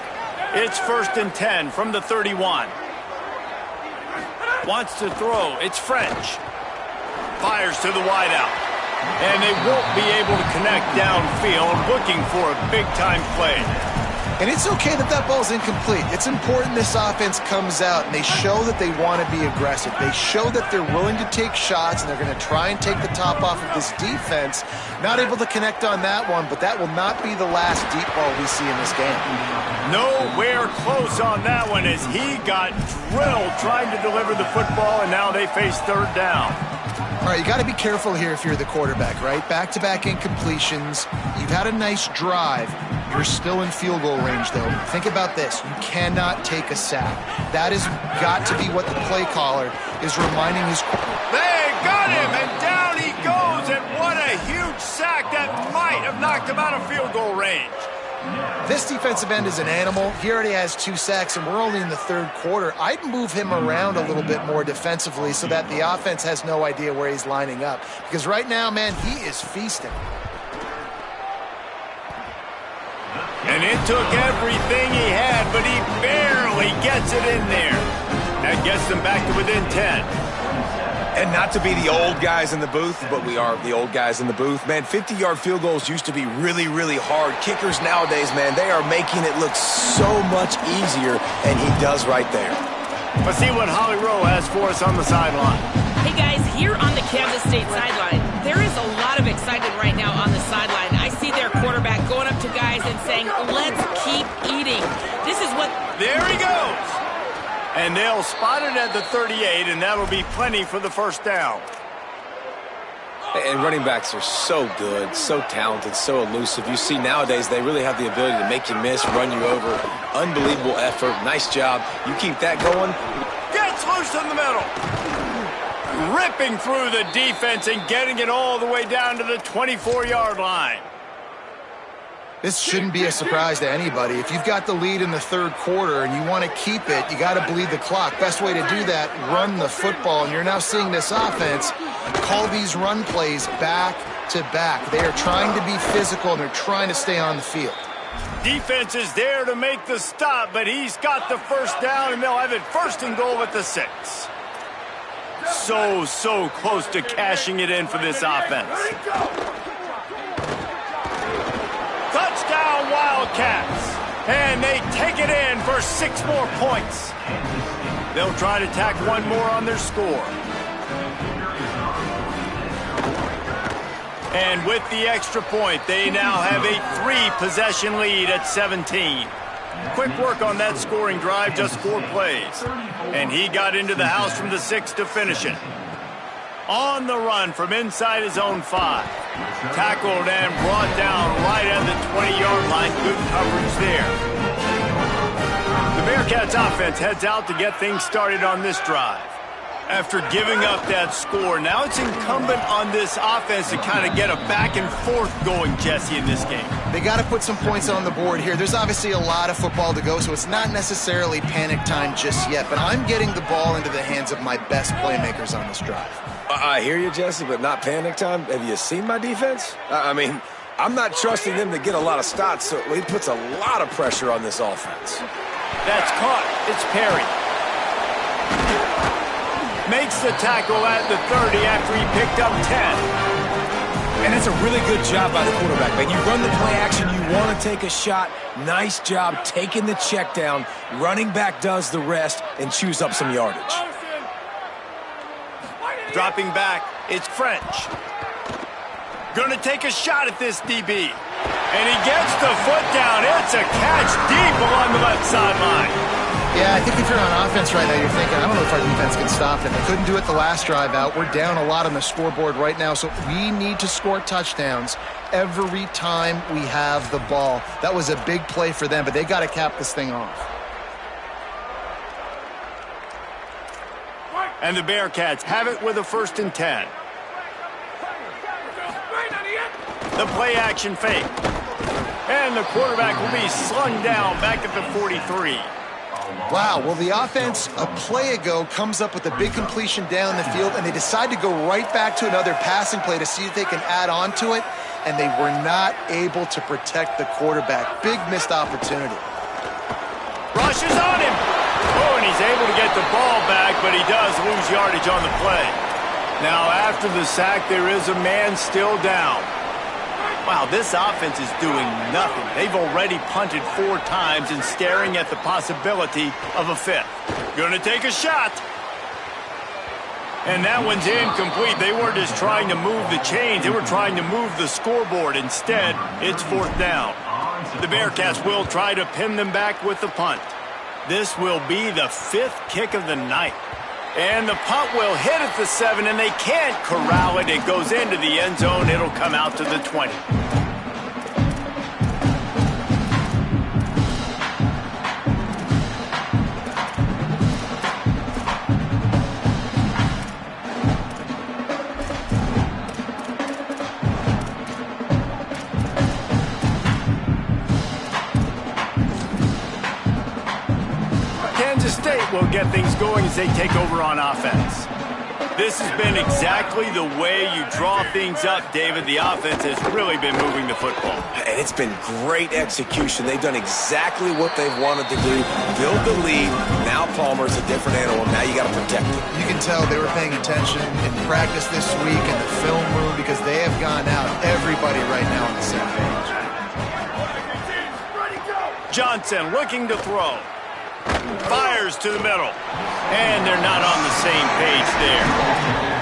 It's 1st and 10 from the 31. Wants to throw. It's French. Fires to the wideout. And they won't be able to connect downfield, looking for a big-time play.
And it's okay that that ball's incomplete. It's important this offense comes out and they show that they want to be aggressive. They show that they're willing to take shots and they're going to try and take the top off of this defense. Not able to connect on that one, but that will not be the last deep ball we see in this game.
Nowhere close on that one as he got drilled trying to deliver the football, and now they face 3rd down.
All right, you got to be careful here if you're the quarterback, right? Back-to-back incompletions. You've had a nice drive. You're still in field goal range, though. Think about this. You cannot take a sack. That has got to be what the play caller is reminding his quarterback.
They got him, and down he goes, and what a huge sack that might have knocked him out of field goal range.
This defensive end is an animal. He already has 2 sacks, and we're only in the 3rd quarter. I'd move him around a little bit more defensively so that the offense has no idea where he's lining up. Because right now, man, he is feasting.
And it took everything he had, but he barely gets it in there. That gets them back to within 10.
And not to be the old guys in the booth, but we are the old guys in the booth. Man, 50-yard field goals used to be really, really hard. Kickers nowadays, man, they are making it look so much easier, and he does right there.
Let's see what Holly Rowe has for us on the sideline.
Hey, guys, here on the Kansas State sideline, there is a lot of excitement right now on the sideline. I see their quarterback going up to guys and saying, let's keep eating. This is what...
There he goes. And they'll spot it at the 38, and that'll be plenty for the 1st down.
And running backs are so good, so talented, so elusive. You see nowadays they really have the ability to make you miss, run you over. Unbelievable effort. Nice job. You keep that going.
Gets loose in the middle. Ripping through the defense and getting it all the way down to the 24-yard line.
This shouldn't be a surprise to anybody. If you've got the lead in the 3rd quarter and you want to keep it, you got to bleed the clock. Best way to do that, run the football. And you're now seeing this offense call these run plays back to back. They are trying to be physical and they're trying to stay on the field.
Defense is there to make the stop, but he's got the 1st down, and they'll have it 1st and goal at the 6. So close to cashing it in for this offense. Touchdown Wildcats, and they take it in for 6 more points. They'll try to tack one more on their score. And with the extra point, they now have a 3-possession lead at 17. Quick work on that scoring drive, just 4 plays. And he got into the house from the 6 to finish it. On the run from inside his own 5. Tackled and brought down right at the 20-yard line. Good coverage there. The Bearcats offense heads out to get things started on this drive. After giving up that score, now it's incumbent on this offense to kind of get a back and forth going, Jesse, in this game.
They got to put some points on the board here. There's obviously a lot of football to go, so it's not necessarily panic time just yet, but I'm getting the ball into the hands of my best playmakers on this drive.
I hear you, Jesse, but not panic time. Have you seen my defense? I mean, I'm not trusting them to get a lot of stops, so he puts a lot of pressure on this offense.
That's caught. It's Perry. Makes the tackle at the 30 after he picked up 10.
And that's a really good job by the quarterback, man. You run the play action, you want to take a shot. Nice job taking the check down. Running back does the rest and chews up some yardage.
Dropping back, it's French. Gonna take a shot at this DB. And he gets the foot down. It's a catch deep along the left sideline.
Yeah, I think if you're on offense right now, you're thinking, I don't know if our defense can stop them. They couldn't do it the last drive out. We're down a lot on the scoreboard right now, so we need to score touchdowns every time we have the ball. That was a big play for them, but they got to cap this thing off.
And the Bearcats have it with a 1st and 10. The play action fake. And the quarterback will be slung down back at the 43.
Wow, well, the offense a play ago comes up with a big completion down the field, and they decide to go right back to another passing play to see if they can add on to it, and they were not able to protect the quarterback. Big missed opportunity.
Rushes on him. Oh, and he's able to get the ball back, but he does lose yardage on the play. Now, after the sack, there is a man still down. Wow, this offense is doing nothing. They've already punted 4 times and staring at the possibility of a 5th. Gonna take a shot. And that one's incomplete. They weren't just trying to move the chains. They were trying to move the scoreboard. Instead, it's 4th down. The Bearcats will try to pin them back with the punt. This will be the 5th kick of the night. And the punt will hit at the 7, and they can't corral it. It goes into the end zone. It'll come out to the 20. State will get things going as they take over on offense. This has been exactly the way you draw things up, David. The offense has really been moving the football.
And it's been great execution. They've done exactly what they've wanted to do. Build the lead. Now Palmer's a different animal. Now you got to protect it.
You can tell they were paying attention in practice this week in the film room because they have gone out. Everybody right now on the same page.
Johnson looking to throw. Fires to the middle. And they're not on the same page there.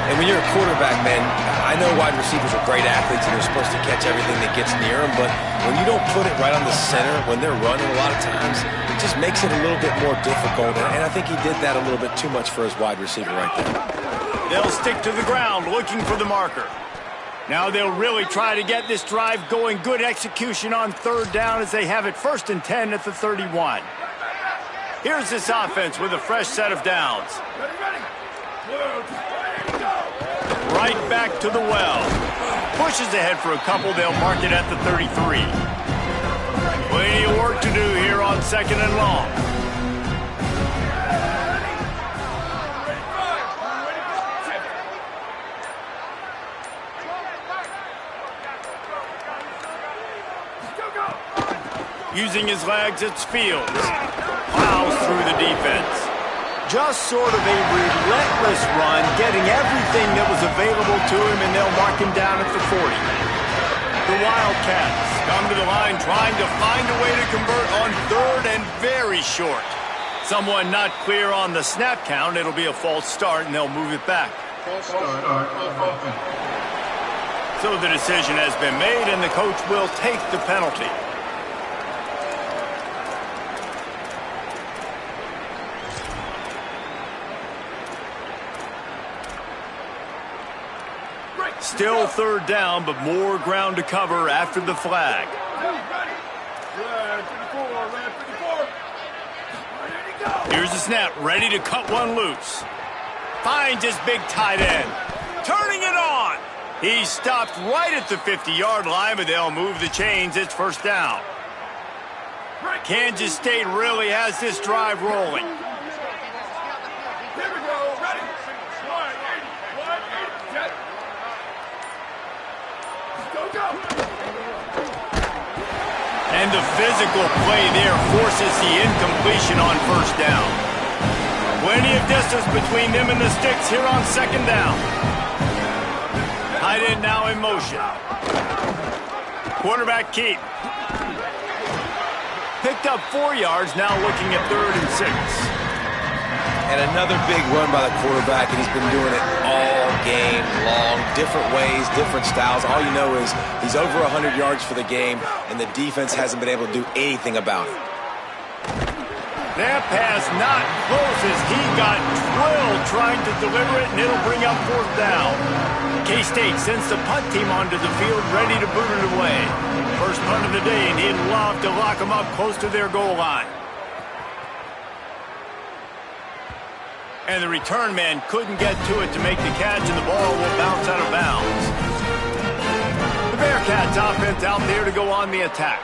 And when you're a quarterback, man, I know wide receivers are great athletes and they're supposed to catch everything that gets near them, but when you don't put it right on the center, when they're running a lot of times, it just makes it a little bit more difficult. And I think he did that a little bit too much for his wide receiver right there.
They'll stick to the ground looking for the marker. Now they'll really try to get this drive going. Good execution on 3rd down as they have it 1st and 10 at the 31. Here's this offense with a fresh set of downs. Right back to the well. Pushes ahead for a couple. They'll mark it at the 33. Plenty of work to do here on 2nd and long. Using his legs, it's Fields. Plows through the defense. Just sort of a relentless run, getting everything that was available to him, and they'll mark him down at the 40. The Wildcats come to the line trying to find a way to convert on 3rd and very short. Someone not clear on the snap count. It'll be a false start, and they'll move it back. So the decision has been made, and the coach will take the penalty. Still 3rd down, but more ground to cover after the flag. Here's the snap, ready to cut one loose. Finds his big tight end. Turning it on. He stopped right at the 50-yard line, but they'll move the chains. It's 1st down. Kansas State really has this drive rolling. And the physical play there forces the incompletion on 1st down. Plenty of distance between them and the sticks here on 2nd down. Tight end now in motion. Quarterback keep. Picked up 4 yards, now looking at 3rd and 6.
And another big run by the quarterback, and he's been doing it all game long. Different ways, different styles. All you know is he's over 100 yards for the game, and the defense hasn't been able to do anything about it.
That pass not close as he got drilled trying to deliver it, and it'll bring up 4th down. K-State sends the punt team onto the field, ready to boot it away. First punt of the day, and he'd love to lock them up close to their goal line. And the return man couldn't get to it to make the catch, and the ball will bounce out of bounds. The Bearcats offense out there to go on the attack.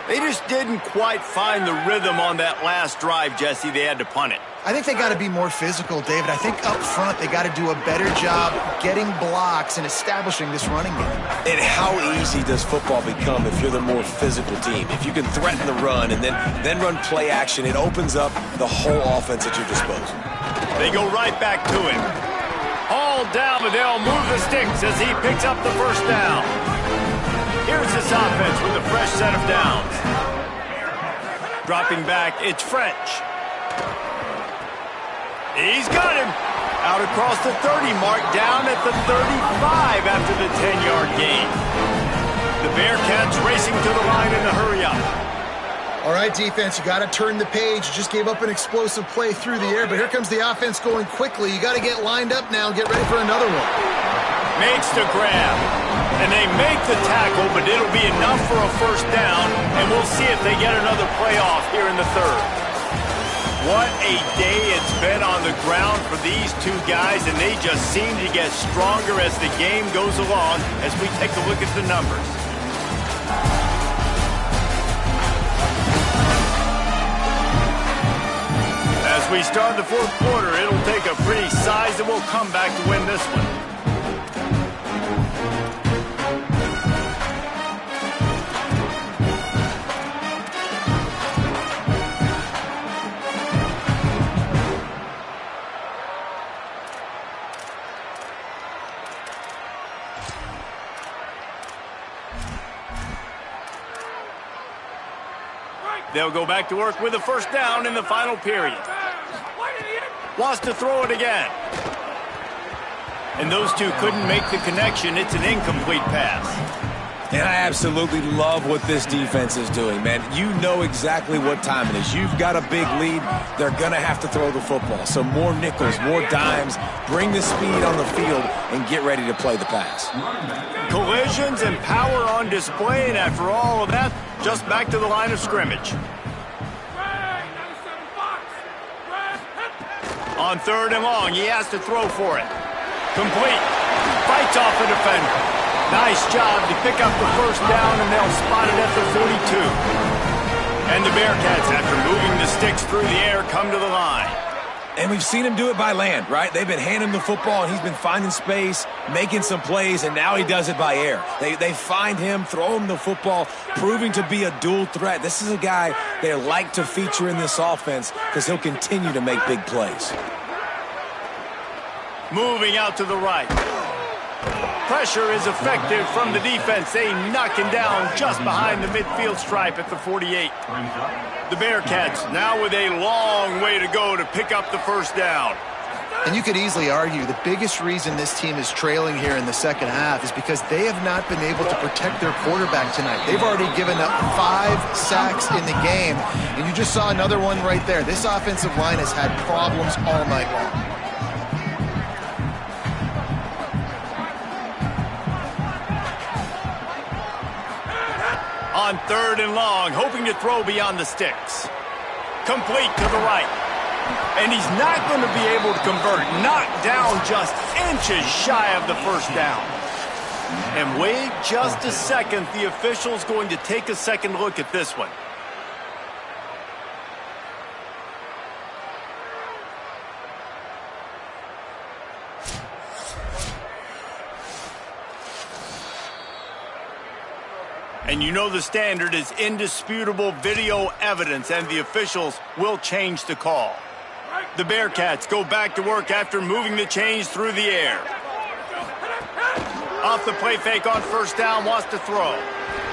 They just didn't quite find the rhythm on that last drive, Jesse. They had to punt it.
I think they got to be more physical, David. I think up front they got to do a better job getting blocks and establishing this running game.
And how easy does football become if you're the more physical team? If you can threaten the run and then run play action, it opens up the whole offense at your disposal.
They go right back to him. Hauled down, but they'll move the sticks as he picks up the first down. Here's this offense with a fresh set of downs. Dropping back, it's French. He's got him. Out across the 30 mark, down at the 35 after the 10-yard gain. The Bearcats racing to the line in a hurry-up.
All right, defense, you got to turn the page. You just gave up an explosive play through the air, but here comes the offense going quickly. You got to get lined up now and get ready for another one.
Makes the grab. And they make the tackle, but it'll be enough for a first down, and we'll see if they get another play off here in the third. What a day it's been on the ground for these two guys, and they just seem to get stronger as the game goes along as we take a look at the numbers. As we start the fourth quarter, it'll take a pretty sizable comeback to win this one. They'll go back to work with a first down in the final period. Wants to throw it again. And those two couldn't make the connection. It's an incomplete pass.
And I absolutely love what this defense is doing, man. You know exactly what time it is. You've got a big lead. They're going to have to throw the football. So more nickels, more dimes. Bring the speed on the field and get ready to play the pass.
Collisions and power on display, and after all of that, just back to the line of scrimmage. On third and long, he has to throw for it. Complete. Fights off the defender. Nice job to pick up the first down, and they'll spot it at the 42. And the Bearcats, after moving the sticks through the air, come to the line.
And we've seen him do it by land, right? They've been handing him the football, and he's been finding space, making some plays, and now he does it by air. They find him, throw him the football, proving to be a dual threat. This is a guy they like to feature in this offense because he'll continue to make big plays.
Moving out to the right. Pressure is effective from the defense. They knock him down just behind the midfield stripe at the 48. The Bearcats now with a long way to go to pick up the first down.
And you could easily argue the biggest reason this team is trailing here in the second half is because they have not been able to protect their quarterback tonight. They've already given up 5 sacks in the game, and you just saw another one right there. This offensive line has had problems all night long.
On third and long, hoping to throw beyond the sticks. Complete to the right. And he's not going to be able to convert. Knocked down just inches shy of the first down. And wait just a second. The official's going to take a second look at this one. And you know the standard is indisputable video evidence, and the officials will change the call. The Bearcats go back to work after moving the chains through the air. Off the play fake on first down, wants to throw.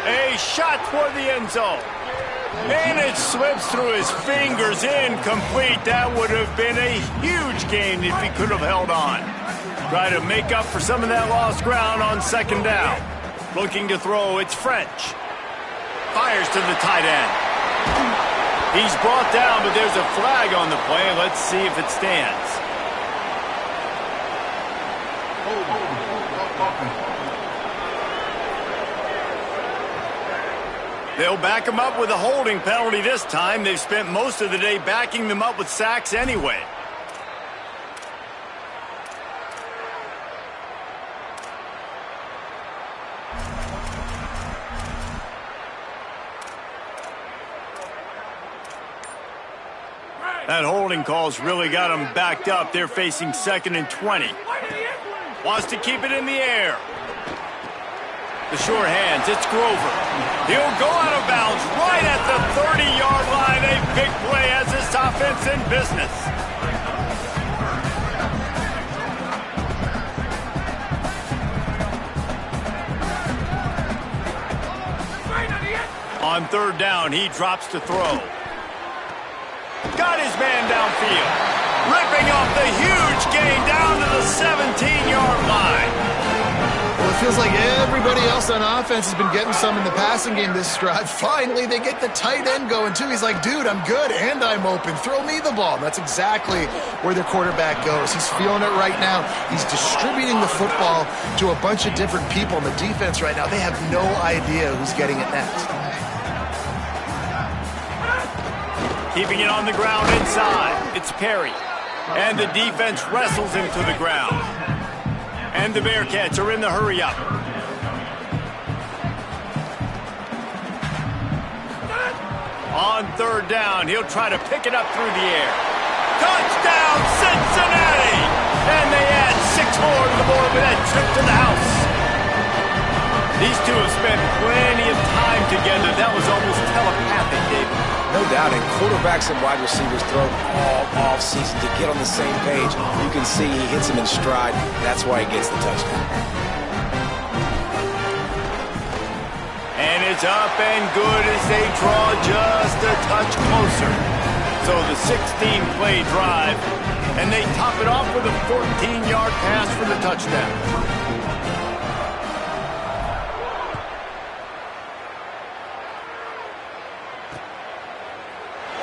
A shot toward the end zone. And it slips through his fingers, incomplete. That would have been a huge gain if he could have held on. Try to make up for some of that lost ground on second down. Looking to throw, it's French. Fires to the tight end. He's brought down, but there's a flag on the play. Let's see if it stands. They'll back him up with a holding penalty this time. They've spent most of the day backing them up with sacks anyway. That holding call's really got him backed up. They're facing 2nd and 20. Wants to keep it in the air. The sure hands, it's Grover. He'll go out of bounds right at the 30-yard line. A big play as this offense in business. On 3rd down, he drops to throw. Got his man downfield. Ripping off the huge gain down to the 17-yard line.
Well, it feels like everybody else on offense has been getting some in the passing game this drive. Finally, they get the tight end going, too. He's like, dude, I'm good, and I'm open. Throw me the ball. And that's exactly where their quarterback goes. He's feeling it right now. He's distributing the football to a bunch of different people. And the defense right now, they have no idea who's getting it next.
Keeping it on the ground inside. It's Perry. And the defense wrestles him to the ground. And the Bearcats are in the hurry-up. On 3rd down, he'll try to pick it up through the air. Touchdown, Cincinnati! And they add 6 more to the board with that trip to the house. These two have spent plenty of time together. That was almost telepathic, David.
No doubt, and quarterbacks and wide receivers throw all off-season to get on the same page. You can see he hits him in stride. That's why he gets the touchdown.
And it's up and good as they draw just a touch closer. So the 16-play drive, and they top it off with a 14-yard pass for the touchdown.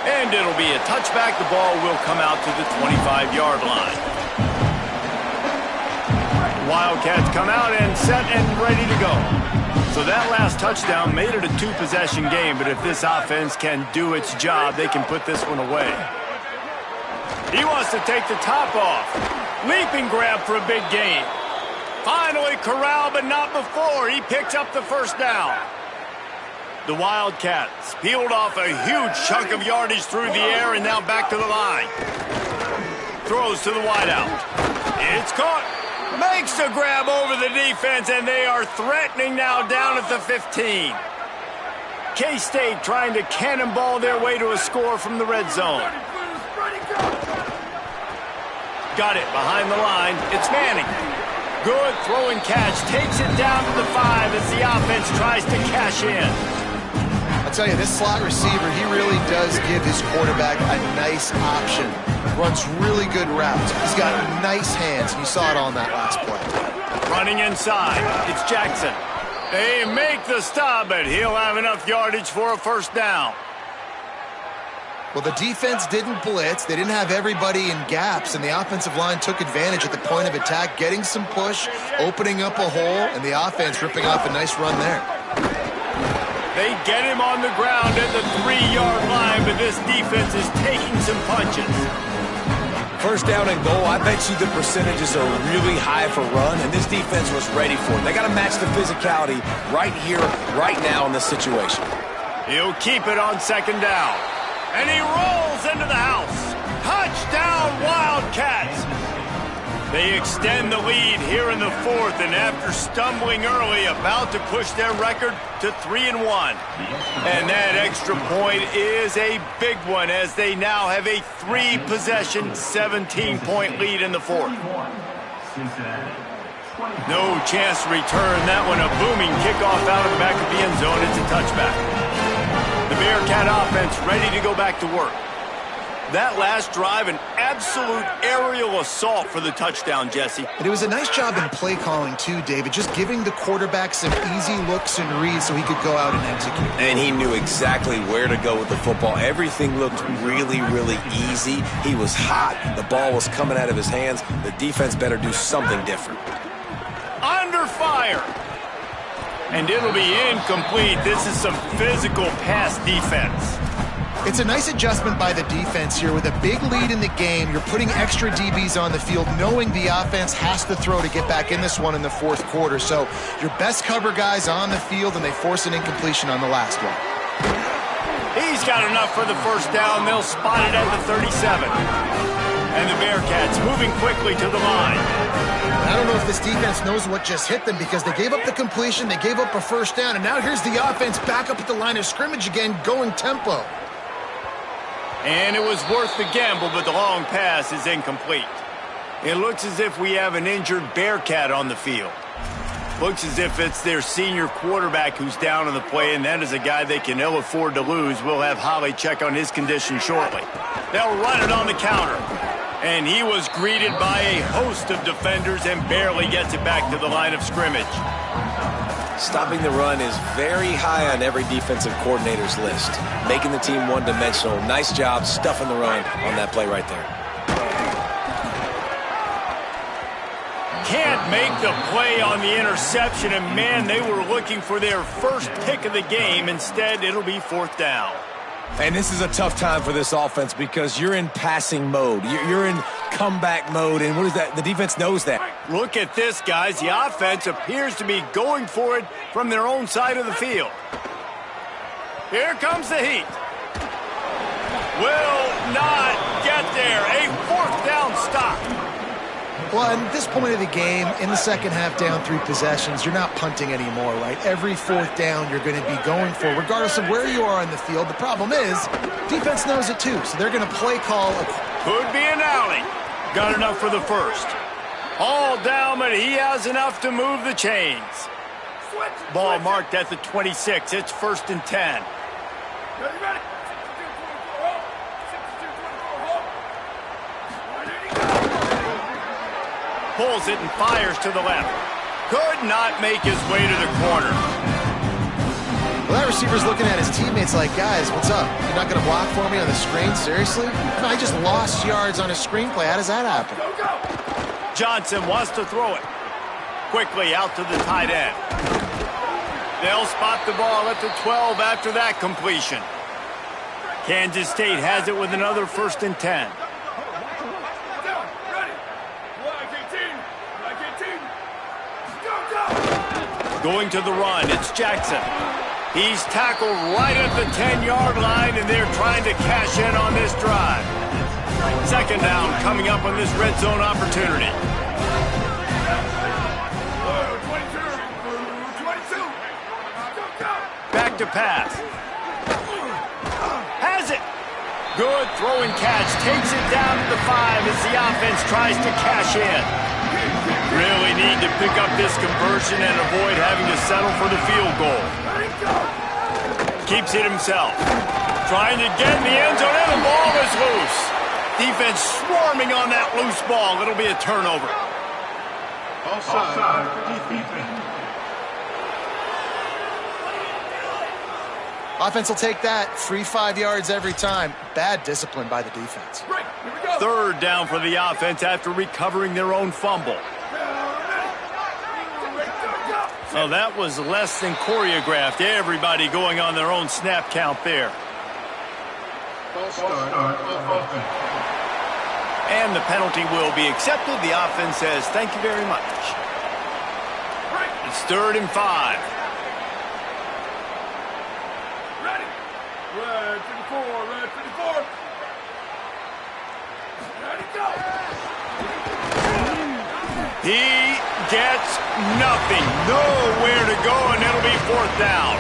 And it'll be a touchback. The ball will come out to the 25-yard line. Wildcats come out and set and ready to go. So that last touchdown made it a 2-possession game, but if this offense can do its job, they can put this one away. He wants to take the top off. Leaping grab for a big gain. Finally corralled, but not before. He picks up the 1st down. The Wildcats peeled off a huge chunk of yardage through the air and now back to the line. Throws to the wideout. It's caught. Makes a grab over the defense, and they are threatening now down at the 15. K-State trying to cannonball their way to a score from the red zone. Got it behind the line. It's Manning. Good throw and catch. Takes it down to the 5 as the offense tries to cash in.
I'll tell you, this slot receiver, he really does give his quarterback a nice option. Runs really good routes. He's got nice hands. You saw it on that last play.
Running inside, it's Jackson. They make the stop, but he'll have enough yardage for a 1st down.
Well, the defense didn't blitz. They didn't have everybody in gaps, and the offensive line took advantage at the point of attack, getting some push, opening up a hole, and the offense ripping off a nice run there.
They get him on the ground at the 3-yard line, but this defense is taking some punches.
1st down and goal, I bet you the percentages are really high for run, and this defense was ready for it. They got to match the physicality right here, right now in this situation.
He'll keep it on 2nd down. And he rolls into the house. Touchdown, Wildcats. They extend the lead here in the 4th, and after stumbling early, about to push their record to 3-1. And that extra point is a big one as they now have a 3-possession, 17-point lead in the 4th. No chance to return that one. A booming kickoff out of the back of the end zone. It's a touchback. The Bearcat offense ready to go back to work. That last drive, an absolute aerial assault for the touchdown, Jesse.
And it was a nice job in play calling, too, David, just giving the quarterback some easy looks and reads so he could go out and execute.
And he knew exactly where to go with the football. Everything looked really, really easy. He was hot. The ball was coming out of his hands. The defense better do something different.
Under fire. And it'll be incomplete. This is some physical pass defense.
It's a nice adjustment by the defense here. With a big lead in the game, you're putting extra DBs on the field, knowing the offense has to throw to get back in this one in the 4th quarter. So your best cover guys on the field, and they force an incompletion on the last one.
He's got enough for the first down. They'll spot it at the 37. And the Bearcats moving quickly to the line.
I don't know if this defense knows what just hit them because they gave up the completion, they gave up a first down, and now here's the offense back up at the line of scrimmage again, going tempo.
And it was worth the gamble, but the long pass is incomplete. It looks as if we have an injured Bearcat on the field. Looks as if it's their senior quarterback who's down on the play, and that is a guy they can ill afford to lose. We'll have Holly check on his condition shortly. They'll run it on the counter. And he was greeted by a host of defenders and barely gets it back to the line of scrimmage.
Stopping the run is very high on every defensive coordinator's list. Making the team one-dimensional. Nice job stuffing the run on that play right there.
Can't make the play on the interception, and man, they were looking for their first pick of the game. Instead, it'll be fourth down.
And this is a tough time for this offense because you're in passing mode. You're in comeback mode, and what is that? The defense knows that.
Look at this, guys. The offense appears to be going for it from their own side of the field. Here comes the heat. Will not get there. A fourth down stop.
Well, at this point of the game, in the second half, down 3 possessions, you're not punting anymore, right? Every fourth down you're going to be going for, regardless of where you are on the field. The problem is, defense knows it too, so they're going to play call.
Could be an alley. Got enough for the first. All down, but he has enough to move the chains. Ball marked at the 26. It's 1st and 10. Pulls it and fires to the left. Could not make his way to the corner.
Well, that receiver's looking at his teammates like, guys, what's up? You're not going to block for me on the screen? Seriously? No, I just lost yards on a screenplay. How does that happen?
Johnson wants to throw it. Quickly out to the tight end. They'll spot the ball at the 12 after that completion. Kansas State has it with another 1st and 10. Going to the run, it's Jackson. He's tackled right at the 10-yard line, and they're trying to cash in on this drive. 2nd down coming up on this red zone opportunity. Back to pass. Has it. Good throw and catch. Takes it down to the 5 as the offense tries to cash in. Really need to pick up this conversion and avoid having to settle for the field goal. Keeps it himself. Trying to get in the end zone, and the ball is loose. Defense swarming on that loose ball. It'll be a turnover.
Offside. Defense.
Offense will take that. Free 5 yards every time. Bad discipline by the defense.
3rd down for the offense after recovering their own fumble. So that was less than choreographed. Everybody going on their own snap count there. And the penalty will be accepted. The offense says, thank you very much. It's 3rd and 5.
Red 54. Ready, go.
He gets nothing. Nowhere to go, and it'll be 4th down.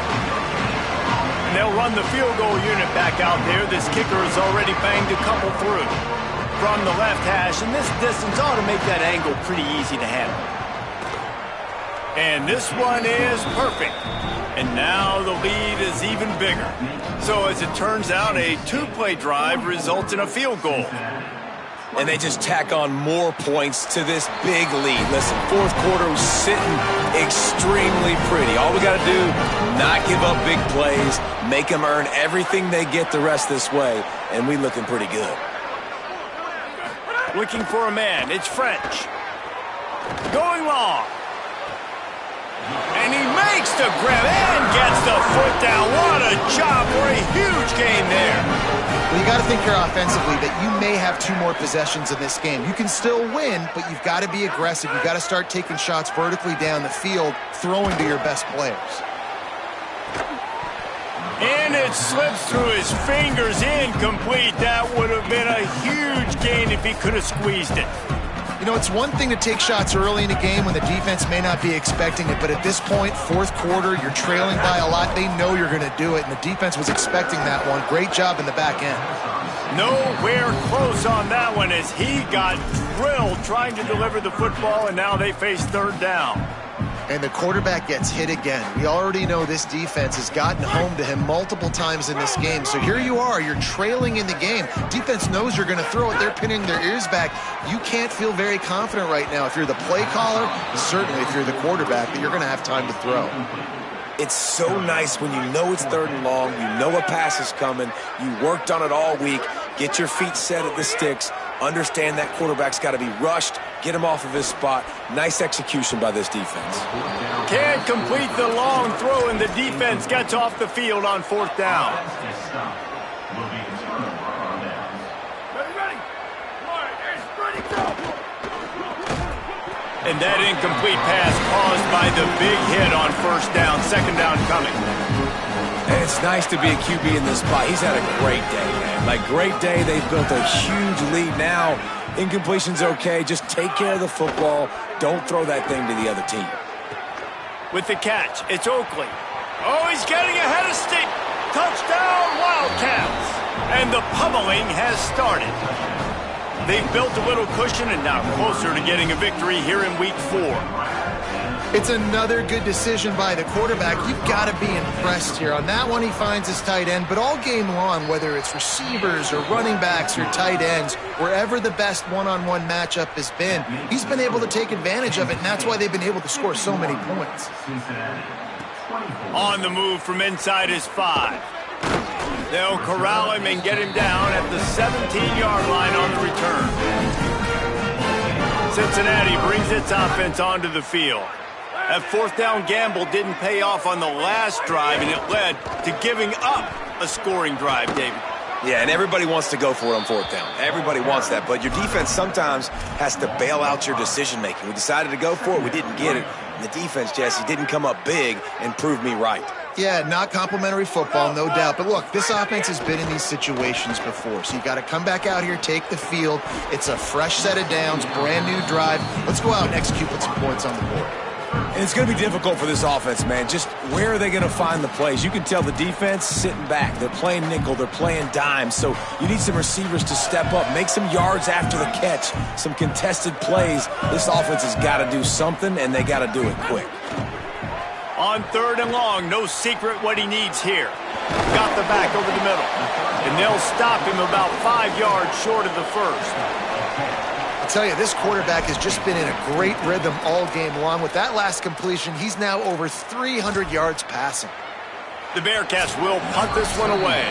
And they'll run the field goal unit back out there. This kicker has already banged a couple through from the left hash, and this distance ought to make that angle pretty easy to handle. And this one is perfect. And now the lead is even bigger. So as it turns out, a 2-play drive results in a field goal.
And they just tack on more points to this big lead. Listen, 4th quarter was sitting extremely pretty. All we got to do, not give up big plays, make them earn everything they get the rest this way, and we looking pretty good.
Looking for a man. It's French. Going long. And he makes the grab and gets the foot down. What a job for a huge gain there.
Well, you got to think here offensively that you may have 2 more possessions in this game. You can still win, but you've got to be aggressive. You've got to start taking shots vertically down the field, throwing to your best players.
And it slips through his fingers, incomplete. That would have been a huge gain if he could have squeezed it.
You know, it's one thing to take shots early in a game when the defense may not be expecting it, but at this point, fourth quarter, you're trailing by a lot. They know you're going to do it, and the defense was expecting that one. Great job in the back end.
Nowhere close on that one as he got drilled trying to deliver the football, and now they face third down.
And the quarterback gets hit again. We already know this defense has gotten home to him multiple times in this game. So here you are, you're trailing in the game. Defense knows you're going to throw it. They're pinning their ears back. You can't feel very confident right now if you're the play caller, certainly if you're the quarterback, that you're going to have time to throw.
It's so nice when you know it's third and long, you know a pass is coming, you worked on it all week, get your feet set at the sticks, understand that quarterback's got to be rushed, get him off of his spot. Nice execution by this defense.
Can't complete the long throw, and the defense gets off the field on fourth down. And that incomplete pass caused by the big hit on first down. Second down coming.
And it's nice to be a QB in this spot. He's had a great day, man. Like, great day. They've built a huge lead now. Incompletion's okay. Just take care of the football. Don't throw that thing to the other team.
With the catch, it's Oakley. Oh, he's getting ahead of State. Touchdown, Wildcats. And the pummeling has started. They've built a little cushion and now closer to getting a victory here in week 4.
It's another good decision by the quarterback. You've got to be impressed here. On that one, he finds his tight end, but all game long, whether it's receivers or running backs or tight ends, wherever the best one-on-one matchup has been, he's been able to take advantage of it, and that's why they've been able to score so many points.
On the move from inside his 5. They'll corral him and get him down at the 17-yard line on the return. Cincinnati brings its offense onto the field. That fourth down gamble didn't pay off on the last drive, and it led to giving up a scoring drive, David.
Yeah, and everybody wants to go for it on fourth down. Everybody wants that, but your defense sometimes has to bail out your decision-making. We decided to go for it. We didn't get it. And the defense, Jesse, didn't come up big and prove me right.
Yeah, not complimentary football, no doubt. But look, this offense has been in these situations before. So you got to come back out here, take the field. It's a fresh set of downs, brand new drive. Let's go out and execute with some points on the board.
And it's going to be difficult for this offense, man. Just where are they going to find the plays? You can tell the defense sitting back. They're playing nickel. They're playing dime. So you need some receivers to step up, make some yards after the catch, some contested plays. This offense has got to do something, and they got to do it quick.
On third and long, no secret what he needs here. Got the back over the middle. And they'll stop him about 5 yards short of the first.
I'll tell you, this quarterback has just been in a great rhythm all game long. With that last completion, he's now over 300 yards passing.
The Bearcats will punt this one away.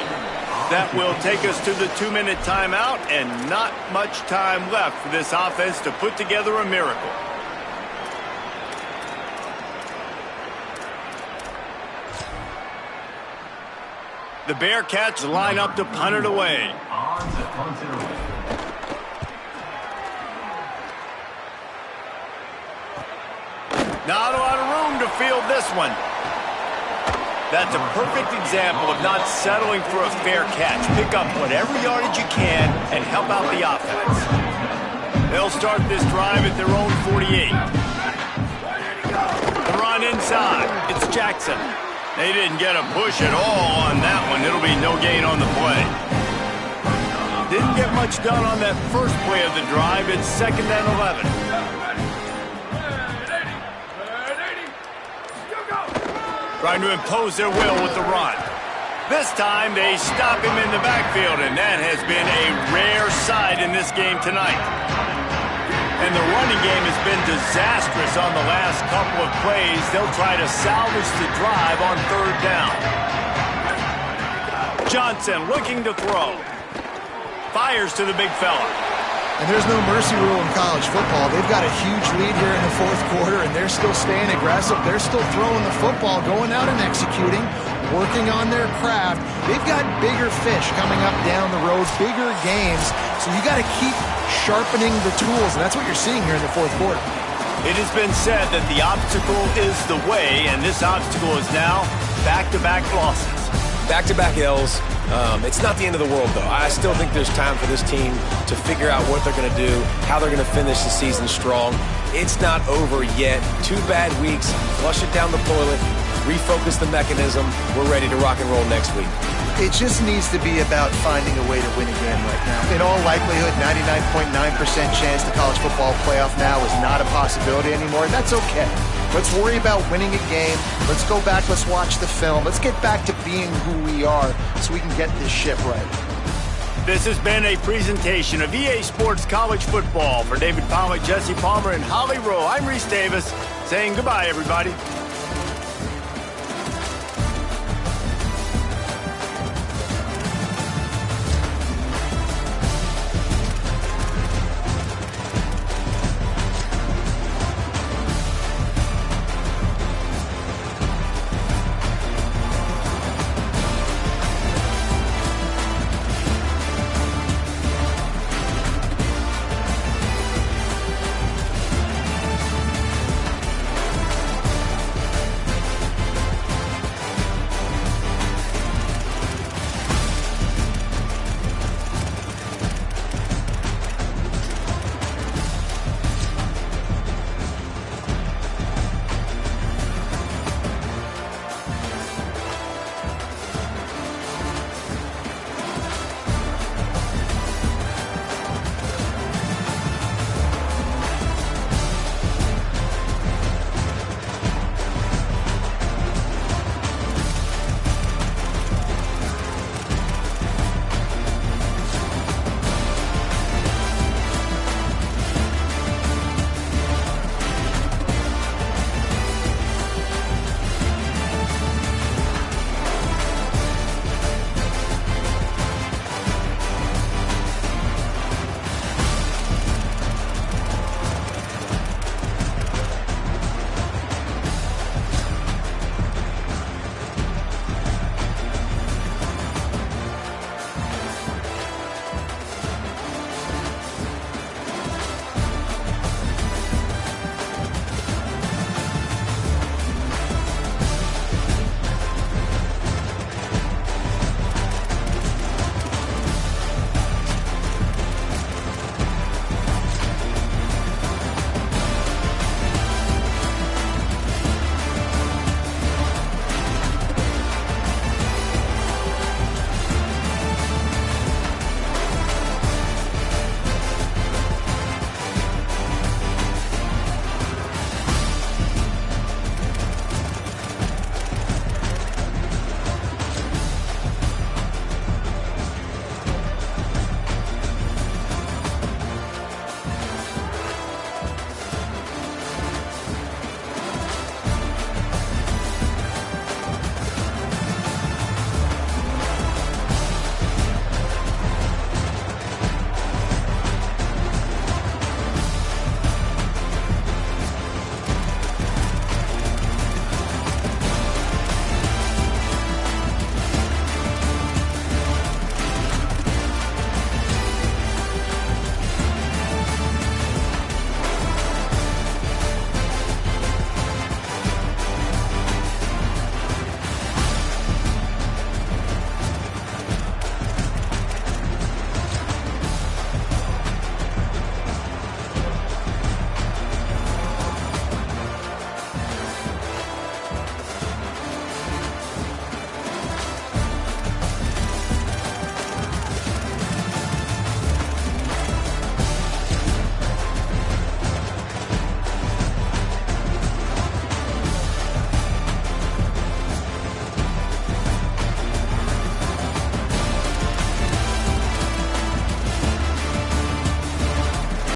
That will take us to the 2-minute timeout, and not much time left for this offense to put together a miracle. The Bearcats line up to punt it away. Not a lot of room to field this one. That's a perfect example of not settling for a fair catch. Pick up whatever yardage you can and help out the offense. They'll start this drive at their own 48. The run inside. It's Jackson. They didn't get a push at all on that one. It'll be no gain on the play. Didn't get much done on that first play of the drive. It's 2nd and 11. Trying to impose their will with the run. This time they stop him in the backfield, and that has been a rare sight in this game tonight. And the running game has been disastrous on the last couple of plays. They'll try to salvage the drive on third down. Johnson looking to throw. Fires to the big fella.
And there's no mercy rule in college football. They've got a huge lead here in the fourth quarter, and they're still staying aggressive. They're still throwing the football, going out and executing, working on their craft. They've got bigger fish coming up down the road, bigger games. So you got to keep sharpening the tools, and that's what you're seeing here in the fourth quarter.
It has been said that the obstacle is the way, and this obstacle is now back-to-back losses.
Back-to-back L's. It's not the end of the world, though. I still think there's time for this team to figure out what they're going to do, how they're going to finish the season strong. It's not over yet. 2 bad weeks. Flush it down the toilet. Refocus the mechanism. We're ready to rock and roll next week.
It just needs to be about finding a way to win a game right now. In all likelihood, 99.9% chance the college football playoff now is not a possibility anymore, and that's okay. Let's worry about winning a game. Let's go back. Let's watch the film. Let's get back to being who we are so we can get this ship right.
This has been a presentation of EA Sports College Football. For David Palmer, Jesse Palmer, and Holly Rowe, I'm Reese Davis saying goodbye, everybody.